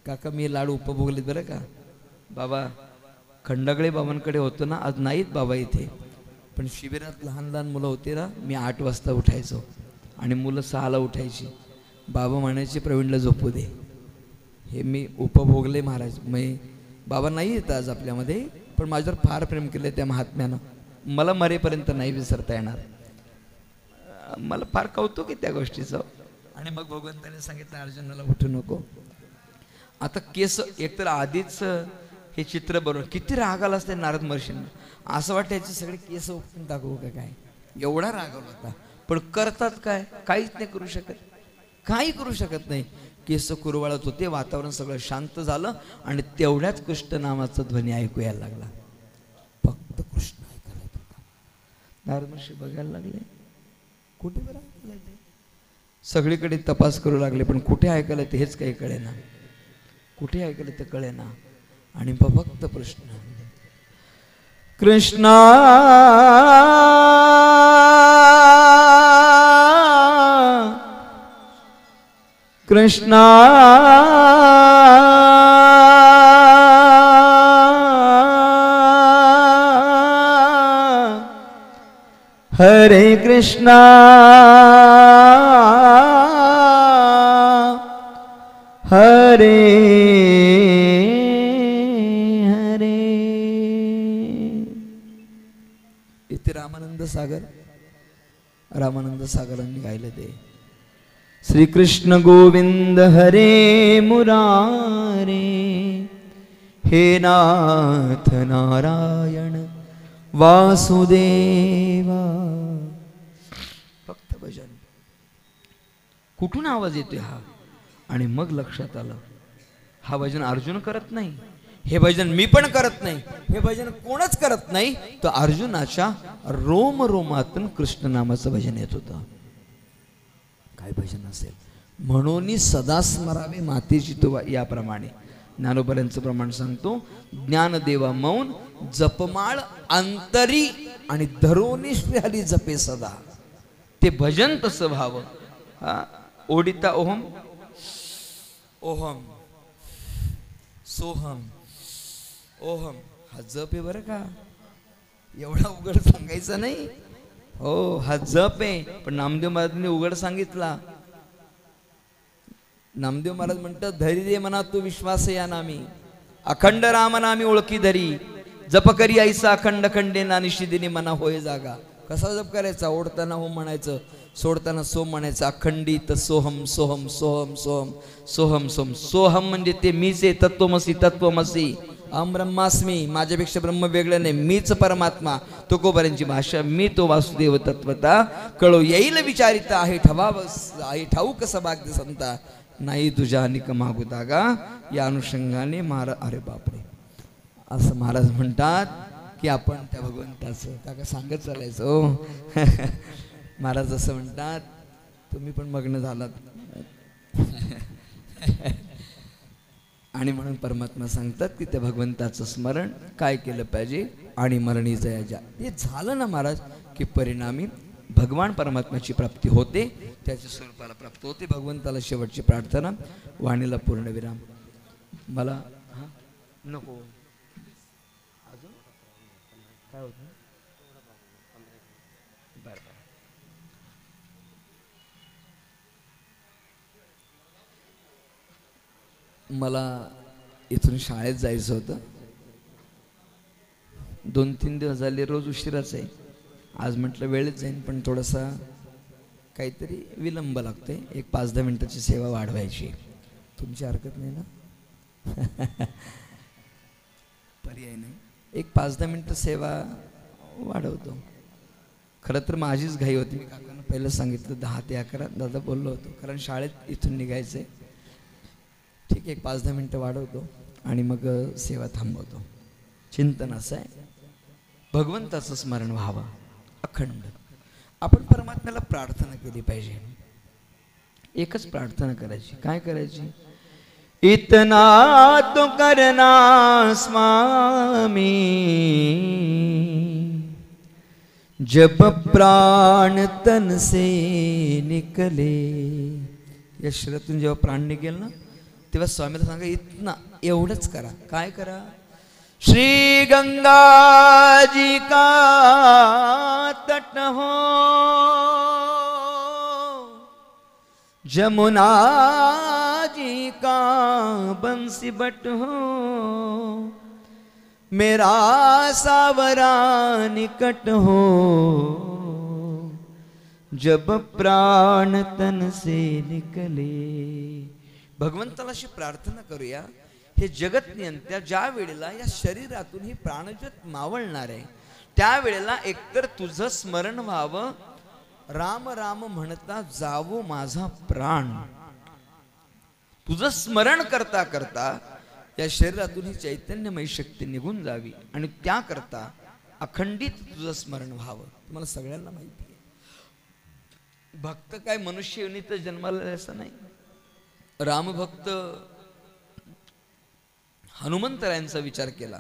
काका मी लाडू उपभोगलेत बरं का. बाबा खंडागळे बाबांकडे होतो ना, आज नाहीत बाबा इथे, पण शिबिरात लहान लहान मुलं होती ना, मी 8 वाजता उठायचो आणि मुलं 6ला उठायची. बाबा म्हणायचे प्रवीणला झोपू दे. हे मी उपभोगले महाराज. मी बाबा नाही येत आज आपल्यामध्ये, पण माझ्यावर फार प्रेम केले त्या महात्म्यानं. मला मरेपर्यंत नाही विसरता येणार. मला फार कौतुक आहे त्या गोष्टीचं. आणि मग भगवंताने सांगितलं अर्जुनाला उठू नको. आता केस एकतर आधीच हे चित्र बरोबर किती राग आला असते नारद महर्षींना. असं वाटायचं सगळे केस उपटून टाकू का काय, एवढा राग आला होता. पण करतात काय, काहीच नाही करू शकत, काही करू शकत नाही. केस कुरवाळत होते, वातावरण सगळं शांत झालं आणि तेवढ्याच कृष्ण नामाचा ध्वनी ऐकू यायला लागला. फक्त कृष्ण ऐकायला येत होता. नारद महर्षी बघायला लागले, कुठे बरं ऐकायला लागले. सगळीकडे तपास करू लागले, पण कुठे ऐकायला ते हेच काही कळेना, कुठे ऐकलं ते कळेना. आणि फक्त कृष्ण कृष्णा कृष्णा हरे कृष्णा हरे हरे. इथे रामानंद सागरांनी गायलं ते. श्रीकृष्ण गोविंद हरे मुरारे, हे नाथ नारायण वासुदेवा. फक्त भजन. कुठून आवाज येतोय हा. आणि मग लक्षात आलं, हा भजन अर्जुन करत नाही, हे भजन मी पण करत नाही, हे भजन कोणच करत नाही. तर अर्जुनाच्या रोम रोमातून कृष्ण नामाचं भजन येत होतं. काय भजन असेल. म्हणून सदा स्मरावे मातेची तो. याप्रमाणे ज्ञानोबऱ्यांचं प्रमाण सांगतो. ज्ञानदेवा मौन जपमाळ अंतरी आणि धरोनी श्रीहरी जपे सदा. ते भजन तसं व्हावं. हा ओडिता ओहम ओहम सोहम ओहम हा जप आहे बरं का. एवढा उघड सांगायचा नाही हो, हा जप आहे. पण नामदेव महाराजांनी उघड सांगितला. नामदेव महाराज म्हणतात, धरी दे मना तू विश्वास या नामी, अखंड राम नामी ओळखी धरी, जप करी ऐसा अखंड खंडे ना निशिदिनी मना होय जागा. कसा जप करायचा. ओढताना ओम म्हणायचं, सोडताना सोम म्हणायचं. अखंडित सोहम सोहम सोहम सोहम सोहम सोम. सोहम म्हणजे ते मीच आहे, तत्वमसी तत्वमसी, अहम ब्रह्मास्मी, माझ्यापेक्षा ब्रह्म वेगळं नाही, मीच परमात्मा. तुकोबारांची भाषा. मी तो वासुदेव तत्वता, कळो येईल विचारिता, आहे आहे ठाऊक सभाग्य संता, नाही तुझ्या अनिक मागू दागा. या अनुषंगाने महाराज, अरे बापरे, असं महाराज म्हणतात की आपण त्या भगवंताचं काका सांगत चालायचं हो. महाराज असं म्हणतात, तुम्ही पण मग्न झालात. आणि म्हणून परमात्मा सांगतात की त्या भगवंताचं स्मरण काय केलं पाहिजे. आणि मरणी जया ते झालं ना महाराज, की परिणामी भगवान परमात्म्याची प्राप्ती होते, त्याच्या स्वरूपाला प्राप्त होते. भगवंताला शेवटची प्रार्थना. वाणीला पूर्णविराम. मला नको अजून काय होतं. बरं मला इथून शाळेत जायचं होतं. 2-3 दिवस झाले रोज उशिराच आहे. आज म्हटलं वेळेत जाईन, पण थोडासा काहीतरी विलंब लागतोय. एक 5-10 मिनिटाची सेवा वाढवायची. तुमची हरकत नाही ना. पर्याय नाही. एक 5-10 मिनिटं सेवा वाढवतो. खरं तर माझीच घाई होती. मी काकांना पहिलं सांगितलं 10 ते 11 दादा बोललो होतो, कारण शाळेत इथून निघायचं आहे. ठीक आहे, 5-10 मिनिटं वाढवतो आणि मग सेवा थांबवतो. चिंतन असं आहे, भगवंताचं स्मरण व्हावं अखंड. आपण परमात्म्याला प्रार्थना केली पाहिजे. एकच प्रार्थना करायची. काय करायची. इतना तो करना स्वामी, जब प्राण तन से निकले. या शरीरातून जेव्हा प्राण निघेल ना तेव्हा स्वामीला सांगा इतना एवढंच करा. काय करा? श्री गंगा जी का तट हो, जमुना जी का बंसी बट हो, मेरा सावरा निकट हो, जब प्राण तन से निकले. भगवंताला अशी प्रार्थना करूया, हे जगत नियंत्या ज्या वेळेला या शरीरातून ही प्राणज्योत मावळणार आहे त्यावेळेला एकतर तुझं स्मरण व्हावं, राम राम म्हणता जावो माझा प्राण. तुझं स्मरण करता करता या शरीरातून ही चैतन्यमयी शक्ती निघून जावी आणि त्याकरता अखंडित तुझं स्मरण व्हावं. तुम्हाला सगळ्यांना माहिती आहे, भक्त काय मनुष्य योनीत जन्माला असं नाही. रामभक्त हनुमंतरायांचा विचार केला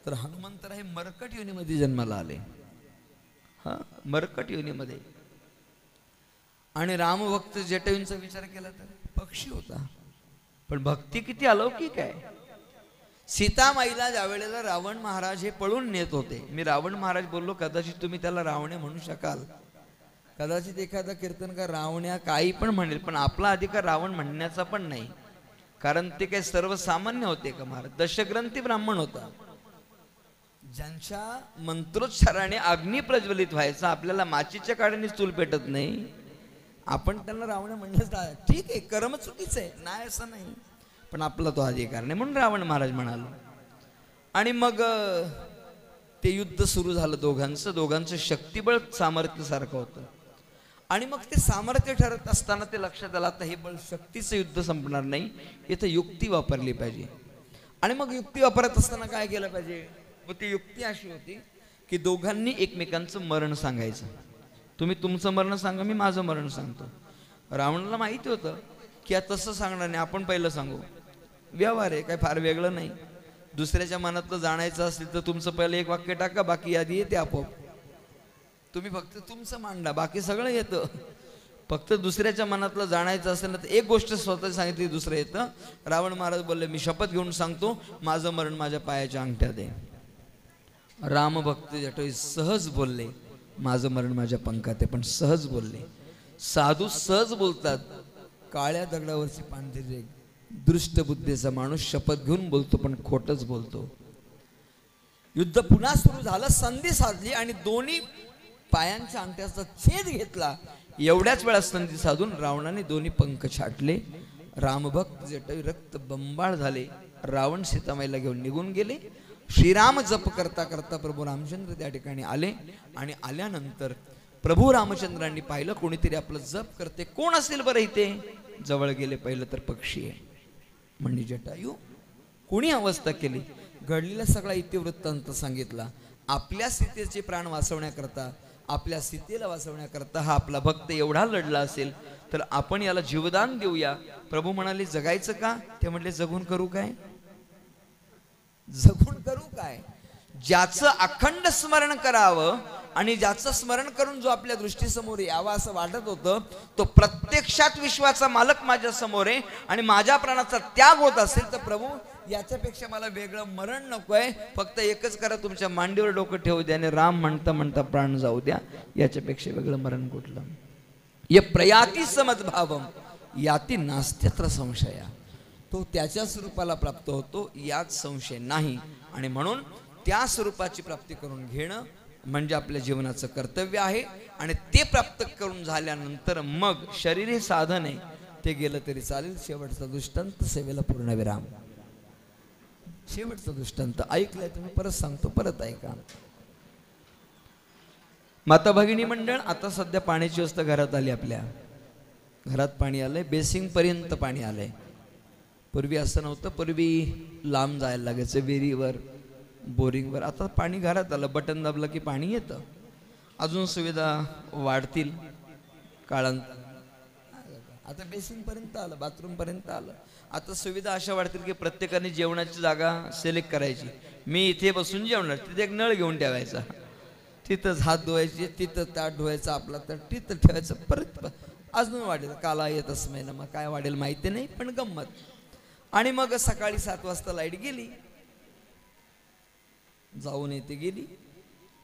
तर हनुमंतरा हे मरकट योनीमध्ये जन्माला आले. हा, मरकट योनीमध्ये. आणि रामभक्त जटायूंचा विचार केला तर पक्षी होता. पण भक्ती किती अलौकिक आहे. सीतामाईला ज्या वेळेला रावण महाराज हे पळून नेत होते, मी रावण महाराज बोललो कदाचित तुम्ही त्याला रावणे म्हणू शकाल, कदाचित एखादा कीर्तनकार रावण्या काही पण म्हणेल, पण आपला अधिकार रावण म्हणण्याचा पण नाही, कारण ते काही सर्वसामान्य होते का महाराज. दशग्रंथी ब्राह्मण होता, ज्यांच्या मंत्रोच्चाराने अग्नी प्रज्वलित व्हायचा. आपल्याला माचीच्या काड्याने चूल पेटत नाही, आपण त्यांना रावण म्हणलं ठीक आहे, कर्म चुकीचं आहे नाही असं नाही, पण आपला तो अधिकार नाही म्हणून रावण महाराज म्हणालो. आणि मग ते युद्ध सुरू झालं दोघांचं शक्तिबळ सामर्थ्य सारखं होतं. आणि मग ते सामर्थ्य ठरत असताना ते लक्षात आलं आता हे बळ शक्तीचं युद्ध संपणार नाही, इथं युक्ती वापरली पाहिजे. आणि मग युक्ती वापरत असताना काय केलं पाहिजे, व ती युक्ती अशी होती की दोघांनी एकमेकांचं मरण सांगायचं. तुम्ही तुमचं मरण सांगा, मी माझं मरण सांगतो. रावणाला माहिती होतं की तसं सांगणार नाही, आपण पहिलं सांगू. व्यवहार आहे, काय फार वेगळं नाही. दुसऱ्याच्या मनातलं जाणायचं असेल तर तुमचं पहिलं एक वाक्य टाका, बाकी यादी येते आपोआप. तुम्ही फक्त तुमचं मांडा, बाकी सगळं येतं. फक्त दुसऱ्याच्या मनातलं जाणायचं असेल ना तर एक गोष्ट स्वतः सांगितली दुसरं येतं. रावण महाराज बोलले मी शपथ घेऊन सांगतो माझं मरण माझ्या पायाच्या अंगठ्यात आहे. रामभक्त जटायू सहज बोलले माझं मरण माझ्या पंखात आहे, पण सहज बोलले. साधू सहज बोलतात, काळ्या दगडावरची पांढरी रेघ. दृष्ट बुद्धीचा माणूस शपथ घेऊन बोलतो पण खोटच बोलतो. युद्ध पुन्हा सुरू झालं, संधी साधली आणि दोन्ही पायांच्या अंगठ्याचा छेद घेतला. एवढ्याच वेळा संधी साधून रावणाने दोन्ही पंख छाटले. रामभक्त जटायू रक्त बंबाळ झाले. रावण सीतामाईला घेऊन निघून गेले. श्रीराम जप करता करता प्रभू रामचंद्र त्या ठिकाणी आले. आणि आल्यानंतर प्रभू रामचंद्रांनी पाहिलं कोणीतरी आपलं जप करते. कोण असेल बरं इथे? जवळ गेले, पाहिलं तर पक्षी आहे. म्हणजे जटायू कोणी अवस्था केली, घडलेला सगळा इतिवृत्तांत सांगितला. आपल्या सीतेचे प्राण वाचवण्याकरता, आपल्या सीतेला वाचवण्याकरता हा आपला भक्त एवढा लढला असेल तर आपण याला जीवदान देऊया. प्रभू म्हणाले जगायचं का? ते म्हटले जगून करू काय, जगून करू काय. ज्याचं अखंड स्मरण करावं आणि ज्याचं स्मरण करून जो आपल्या दृष्टीसमोर यावा असं वाटत होतं, तो प्रत्यक्षात विश्वाचा मालक माझ्या समोर आहे आणि माझ्या प्राणाचा त्याग होत असेल तर प्रभू याच्यापेक्षा मला वेगळं मरण नकोय. फक्त एकच करा, तुमच्या मांडीवर डोकं ठेवू द्या आणि राम म्हणता म्हणता प्राण जाऊ द्या. याच्यापेक्षा वेगळं मरण कुठलं? ये प्रयाती समद्भावम याती नास्त्यत्र संशया. तो त्याच्या स्वरूपाला प्राप्त होतो यात संशय नाही. आणि म्हणून त्या स्वरूपाची प्राप्ती करून घेणं म्हणजे आपल्या जीवनाचं कर्तव्य आहे. आणि ते प्राप्त करून झाल्यानंतर मग शरीर हे साधन आहे, ते गेलं तरी चालेल. शेवटचा दृष्टांत सेवेला पूर्णविराम. शेवटचा दृष्टांत ऐकलाय तुम्ही, परत सांगतो, परत ऐका. माता भगिनी मंडळ, आता सध्या पाण्याची व्यवस्था घरात आली. आपल्या घरात पाणी आलंय, बेसिंग पर्यंत पाणी आलंय. पूर्वी असं नव्हतं, पूर्वी लांब जायला लागायचं, विहिरीवर, बोरिंगवर. आता पाणी घरात आलं, बटन दाबलं की पाणी येतं. अजून सुविधा वाढतील काळांत. आता बेसिंग पर्यंत आलं, बाथरूम पर्यंत आलं. आता सुविधा अशा वाटतील की प्रत्येकाने जेवणाची जागा सिलेक्ट करायची. मी इथे बसून जेवणार, तिथे एक नळ घेऊन ठेवायचा, तिथंच हात धुवायचे, तिथं ताट धुवायचं, आपला तर तिथं ठेवायचं. परत अजून वाढेल, काला येत असं महिना, मग काय वाढेल माहिती नाही, पण गंमत. आणि मग सकाळी 7 वाजता लाईट गेली, जाऊन येते गेली.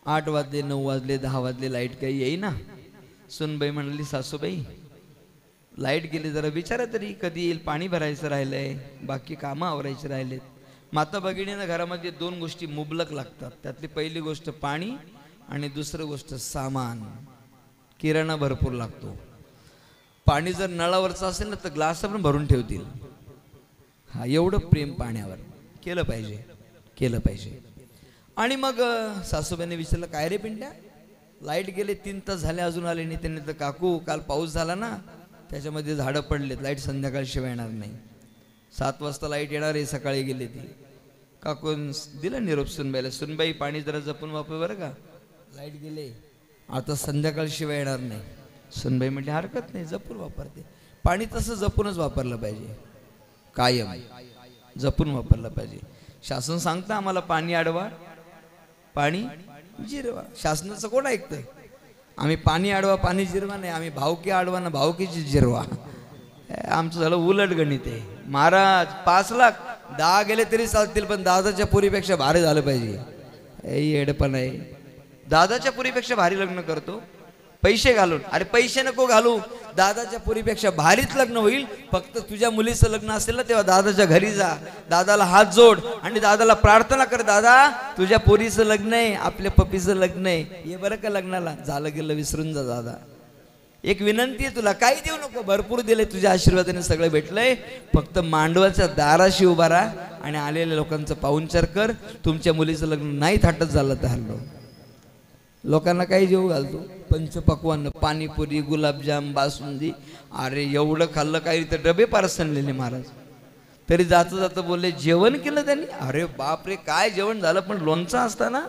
8 वाजले, 9 वाजले, 10 वाजले, लाईट काही येईना. सुनबाई म्हणाली, सासूबाई लाईट गेली, जरा विचारा तरी कधी येईल, पाणी भरायचं राहिलंय, बाकी कामं आवरायचे राहिलेत. माता भगिनीनं घरामध्ये 2 गोष्टी मुबलक लागतात. त्यातली पहिली गोष्ट पाणी आणि दुसरी गोष्ट सामान, किराणा भरपूर लागतो. पाणी जर नळावरचं असेल ना तर ग्लास पण भरून ठेवतील. हा, एवढं प्रेम पाण्यावर केलं पाहिजे, केलं पाहिजे. आणि मग सासूबाईने विचारलं, काय रे पिंट्या, लाईट गेले 3 तास झाले अजून आले नाही. त्यांनी तर, काकू काल पाऊस झाला ना, त्याच्यामध्ये झाडं पडलेत, लाईट संध्याकाळशिवाय येणार नाही. 7 वाजता लाईट येणार आहे, सकाळी गेली ती. काकू दिला निरोप सुनबाईला, सुनबाई पाणी जरा जपून वापर बरं का, लाईट गेले, आता संध्याकाळशिवाय येणार नाही. सुनबाई म्हटली, हरकत नाही, जपून वापरते. पाणी तसं जपूनच वापरलं पाहिजे, कायम जपून वापरलं पाहिजे. शासन सांगतं आम्हाला, पाणी अडवा, पाणी जिरवा. शासनाचं कोण ऐकतं? आम्ही पाणी अडवा, पाणी जिरवा नाही, आम्ही भावकी अडवा ना भावकीची जिरवा. आमचं झालं उलट गणित आहे. महाराज 5 लाख 10 गेले तरी चालतील, पण दादाच्या पुरीपेक्षा भारी झालं पाहिजे. येडपण आहे. दादाच्या पुरीपेक्षा भारी लग्न करतो पैसे घालून. अरे पैसे नको घालू, दादाच्या पुरीपेक्षा भारीच लग्न होईल. फक्त तुझ्या मुलीचं लग्न असेल ना, तेव्हा दादाच्या घरी जा, दादाला हात जोड आणि दादाला प्रार्थना कर, दादा तुझ्या पोरीचं लग्न आहे, आपल्या पप्पीचं लग्न आहे, ये बरं का लग्नाला. झालं गेलं विसरून जा दादा. एक विनंती आहे तुला, काही देऊ नको, भरपूर दिले, तुझ्या आशीर्वादाने सगळं भेटलंय. फक्त मांडवाच्या दाराशी उभा राहा आणि आलेल्या लोकांचं पाहुणचार कर. तुमच्या मुलीचं लग्न नाही थाटत झालं तर हल्लो. लोकांना काही जेवू घालतो, पंचपक्वान्न, पाणीपुरी, गुलाबजाम, बासुंदी. अरे एवढं खाल्लं, काही तर डबे पारसनलेले महाराज. तरी जातं जातं बोलले, जेवण केलं त्यांनी. अरे बापरे, काय जेवण झालं, पण लोणचं असताना.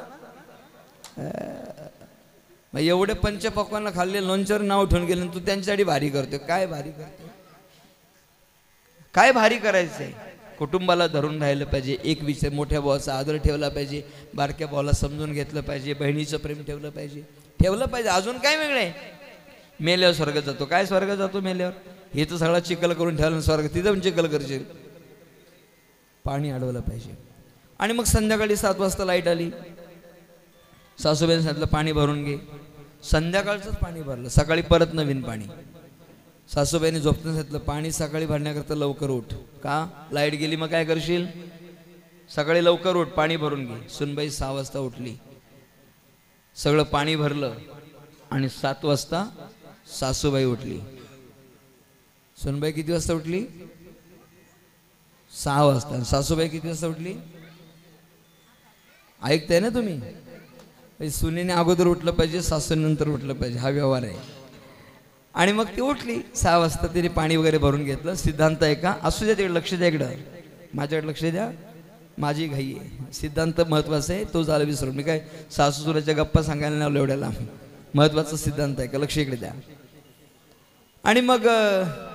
मग एवढे पंचपक्वान्न खाल्ले, लोणच्यावर नाव ठेवून गेले, तू त्यांच्यासाठी भारी करतोय. काय भारी करतोय, काय भारी करायचंय? कुटुंबाला धरून राहिलं पाहिजे. एक विषय, मोठ्या भावाचा आदर ठेवला पाहिजे, बारक्या भावाला समजून घेतलं पाहिजे, बहिणीचं प्रेम ठेवलं पाहिजे, ठेवलं पाहिजे. अजून काय वेगळं आहे? मेल्यावर स्वर्ग जातो. काय स्वर्ग जातो मेल्यावर? हे तर सगळा चिखल करून ठेवलं स्वर्ग, तिथं पण चिखल करशील. पाणी अडवलं पाहिजे. आणि मग संध्याकाळी 7 वाजता लाईट आली. सासूबाईने सांगितलं, पाणी भरून घे. संध्याकाळचंच पाणी भरलं, सकाळी परत नवीन पाणी. सासूबाईने झोपताना सांगितलं, पाणी सकाळी भरण्याकरता लवकर उठ. का? लाईट गेली मग काय करशील? सकाळी लवकर उठ, पाणी भरून घे. सुनबाई 6 वाजता उठली, सगळं पाणी भरलं. आणि 7 वाजता सासूबाई उठली. सुनबाई किती वाजता उठली? 6 वाजता. सासूबाई किती वाजता उठली? ऐकताय ना तुम्ही? सुनेने अगोदर उठलं पाहिजे, सासूने नंतर उठलं पाहिजे, हा व्यवहार आहे. आणि मग ती उठली 6 वाजता, तिने पाणी वगैरे भरून घेतलं. सिद्धांत आहे का? असू द्या, तिकडे लक्ष द्या, इकडं माझ्याकडे लक्ष द्या, माझी घाई आहे. सिद्धांत महत्वाचा आहे, तो झाला विसरून. मी काय सासू सुराच्या गप्पा सांगायला नाही एवढ्याला. महत्वाचा सिद्धांत आहे का? लक्ष इकडे द्या. आणि मग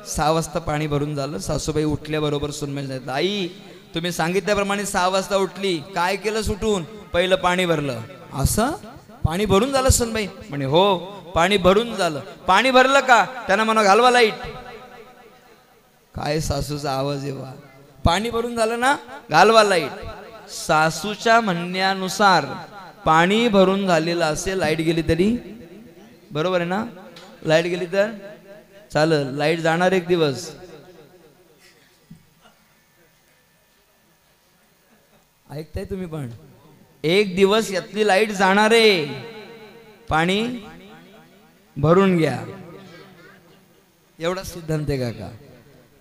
6 वाजता पाणी भरून झालं. सासूबाई उठल्याबरोबर सुनबाई सांगितलं, आई तुम्ही सांगितल्याप्रमाणे 6 वाजता उठली, काय केलं सुटून? पहिलं पाणी भरलं. असं पाणी भरून झालं? सुनबाई म्हणे, हो पाणी भरून झालं. पाणी भरलं का? त्यांना म्हणा घालवा लाईट. काय सासूचा आवाज येवा. पाणी भरून झालं ना, घालवा लाईट. सासूच्या म्हणण्यानुसार पाणी भरून झालेलं असेल, लाईट गेली तरी बरोबर आहे ना? लाईट गेली तर चालेल, लाईट जाणार एक दिवस. ऐकताय तुम्ही? पण एक दिवस यातली लाईट जाणार आहे, पाणी भरून घ्या. एवढा सिद्धांत आहे का?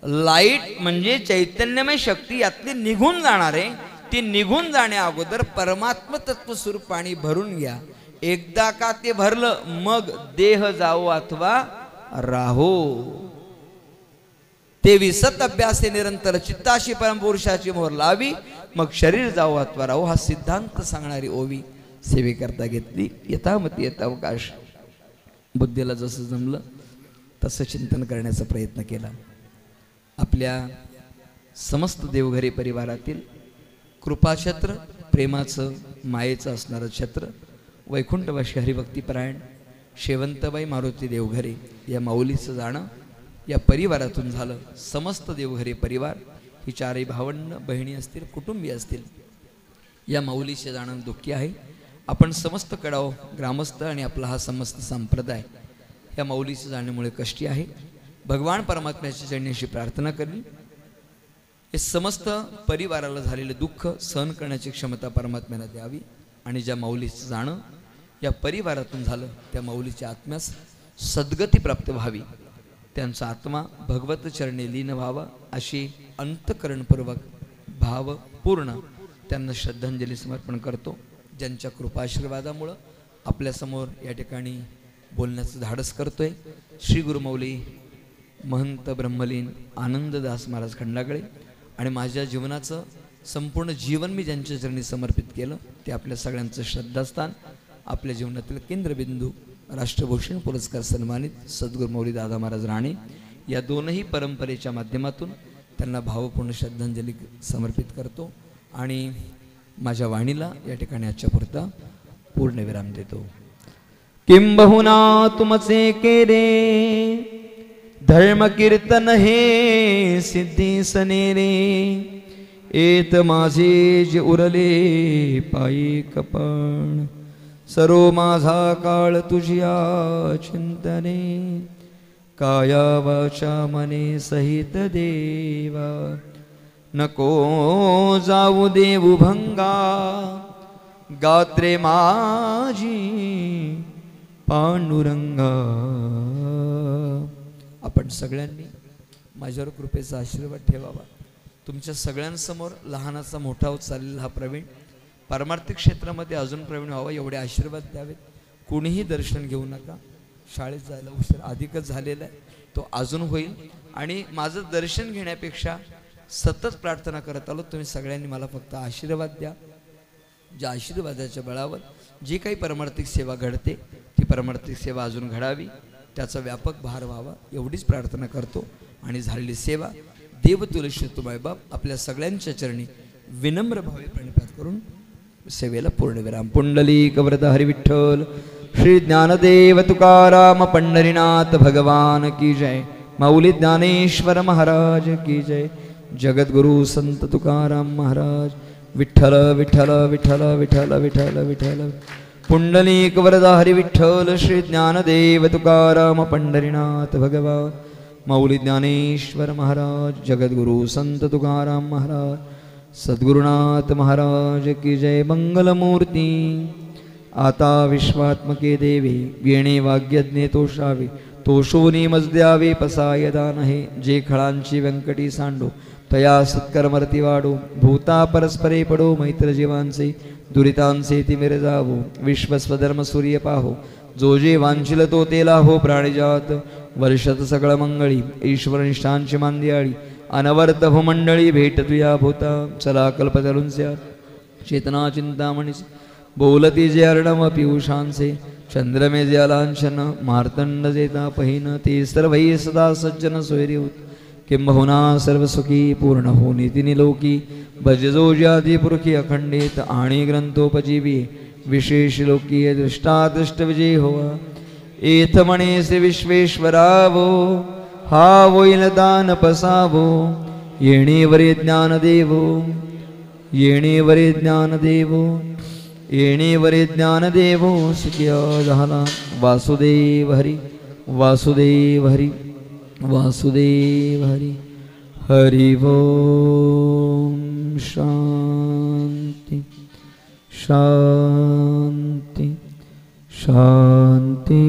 लाईट म्हणजे चैतन्यमय शक्ती यातली निघून जाणार आहे. ती निघून जाण्या अगोदर परमात्म तत्व स्वरूप पाणी भरून घ्या. एकदा का ते भरलं, मग देह जावो अथवा राहो, ते विसत अभ्यासे निरंतर चित्ताशी परमपुरुषाची मोहर लावी, मग शरीर जावो अथवा राहो. हा सिद्धांत सांगणारी ओवी सेवेकरता घेतली. यथामती यथावकाश, बुद्धीला जसं जमलं तसं चिंतन करण्याचा प्रयत्न केला. आपल्या समस्त देवघरी परिवारातील कृपाछत्र, प्रेमाचं मायेचं असणारं छत्र, वैकुंठवासी हरिभक्तीपरायण शेवंतबाई मारुती देवघरे या माऊलीचं जाणं या परिवारातून झालं. समस्त देवघरे परिवार ही चारही भावंड बहिणी असतील, कुटुंबीय असतील, या माऊलीचे जाणं दुःखी आहे. आपण समस्त कडाव ग्रामस्थ आणि आपला हा समस्त संप्रदाय या माऊलीच्या जाण्यामुळे कष्टी आहे. भगवान परमात्म्याची चरणी अशी प्रार्थना करली, हे समस्त परिवाराला झालेले दुःख सहन करण्याची क्षमता परमात्म्याला द्यावी आणि ज्या माऊलीचं जाणं या परिवारातून झालं त्या माऊलीच्या आत्म्यास सद्गती प्राप्त व्हावी, त्यांचा आत्मा भगवत चरणी लीन व्हावा अशी अंतकरणपूर्वक भावपूर्ण त्यांना श्रद्धांजली समर्पण करतो. ज्यांच्या कृपाशीर्वादामुळं आपल्यासमोर या ठिकाणी बोलण्याचं धाडस करतोय श्री गुरुमौली महंत ब्रह्मलीन आनंददास महाराज खंडागळे, आणि माझ्या जीवनाचं संपूर्ण जीवन मी ज्यांच्या चरणी समर्पित केलं ते आपल्या सगळ्यांचं श्रद्धास्थान, आपल्या जीवनातील केंद्रबिंदू, राष्ट्रभूषण पुरस्कार सन्मानित सद्गुरू मौली दादा महाराज राणे या दोनही परंपरेच्या माध्यमातून त्यांना भावपूर्ण श्रद्धांजली समर्पित करतो आणि माझ्या वाणीला या ठिकाणी आजच्या पुरता पूर्ण विराम देतो. किंबहुना तुमचे केरे धर्म कीर्तन हे सिद्धी सनेरे, एत माझे जे उरले पायी कपण, सरो माझा काळ तुझिया चिंतने, काया वाचा मने सहित देवा, नको जाऊ देऊ भंगा, गात्रे माझी पांडुरंगा. आपण सगळ्यांनी माझ्यावर कृपेचा आशीर्वाद ठेवावा. तुमच्या सगळ्यांसमोर लहानाचा मोठा होत चाललेला हा प्रवीण पारमार्थिक क्षेत्रामध्ये अजून प्रवीण व्हावा एवढे आशीर्वाद द्यावेत. कुणीही दर्शन घेऊ नका, शाळेत जायला उशीर अधिकच झालेला आहे, तो अजून होईल. आणि माझं दर्शन घेण्यापेक्षा सतत प्रार्थना करत आलो, तुम्ही सगळ्यांनी मला फक्त आशीर्वाद द्या. ज्या आशीर्वादाच्या बळावर जी काही परमार्थिक सेवा घडते ती परमार्थिक सेवा अजून घडावी, त्याचा व्यापक भार व्हावा एवढीच प्रार्थना करतो. आणि झालेली सेवा देवतुलशी तुमाईबाप आपल्या सगळ्यांच्या चरणी विनम्र भावे प्रणिपात करून सेवेला पूर्णविराम. पुंडलिक वरद हरी विठ्ठल श्री ज्ञानदेव तुकाराम पंढरीनाथ भगवान की जय. माऊली ज्ञानेश्वर महाराज की जय. जगद्गुरु संत तुकाराम महाराज. विठ्ठल विठ्ठल विठ्ठल विठ्ठल विठ्ठल विठ्ठल. पुंडलिक वरदा हरी विठ्ठल श्री ज्ञानदेव तुकाराम पंढरीनाथ भगवान. माऊली ज्ञानेश्वर महाराज. जगद्गुरु संत तुकाराम महाराज. सद्गुरुनाथ महाराज की जय. मंगलमूर्ती आता विश्वात्मके देवे, येणे वाग्यज्ञे तोषावे, तोषोनी मजद्यावे पसाय दान हे. जे खळांची व्यंकटी सांडो, तया सत्कर्मर्ती वाढो, भूता परस्परे पडो, मैत्र जीवांचे दुरितांचे ती मिरजावो. विश्वस्वधर्म सूर्य पाहो, जो जे वांछिल तो तेला हो. प्राणिजात वर्षत सकळ मंगळी, ईश्वर निष्ठांची मांदियाळी, अनवर्त हो मंडळी, भेट तुया भूता. चला कल्पतरुंस्या चेतना चिंतामणी, बोलती जे अर्णव पियुषांचे, चंद्रमे जे लांछन, मार्तंड जेता पहिन, ते सर्वही सदा सज्जन सोयरी होत. किंबहुना सर्व सुखी पूर्ण हो नीतिनिलोकी, भजजो ज्यादी पुरखी अखंडित, आणि ग्रंथोपजीवी विशेष लोकीय दृष्टादृष्ट विजय होवा. एथ म्हणे से विश्वेश्वरावो, हा होईल दान पसावो. येणेवरे ज्ञान देवो, येणेवरे ज्ञान देवो, येणेवरे ज्ञान देवो. सुखिया झाला वासुदेव हरी, वासुदेव हरी, वासुदेव हरी. हरि ओम. शांति शांति शांति.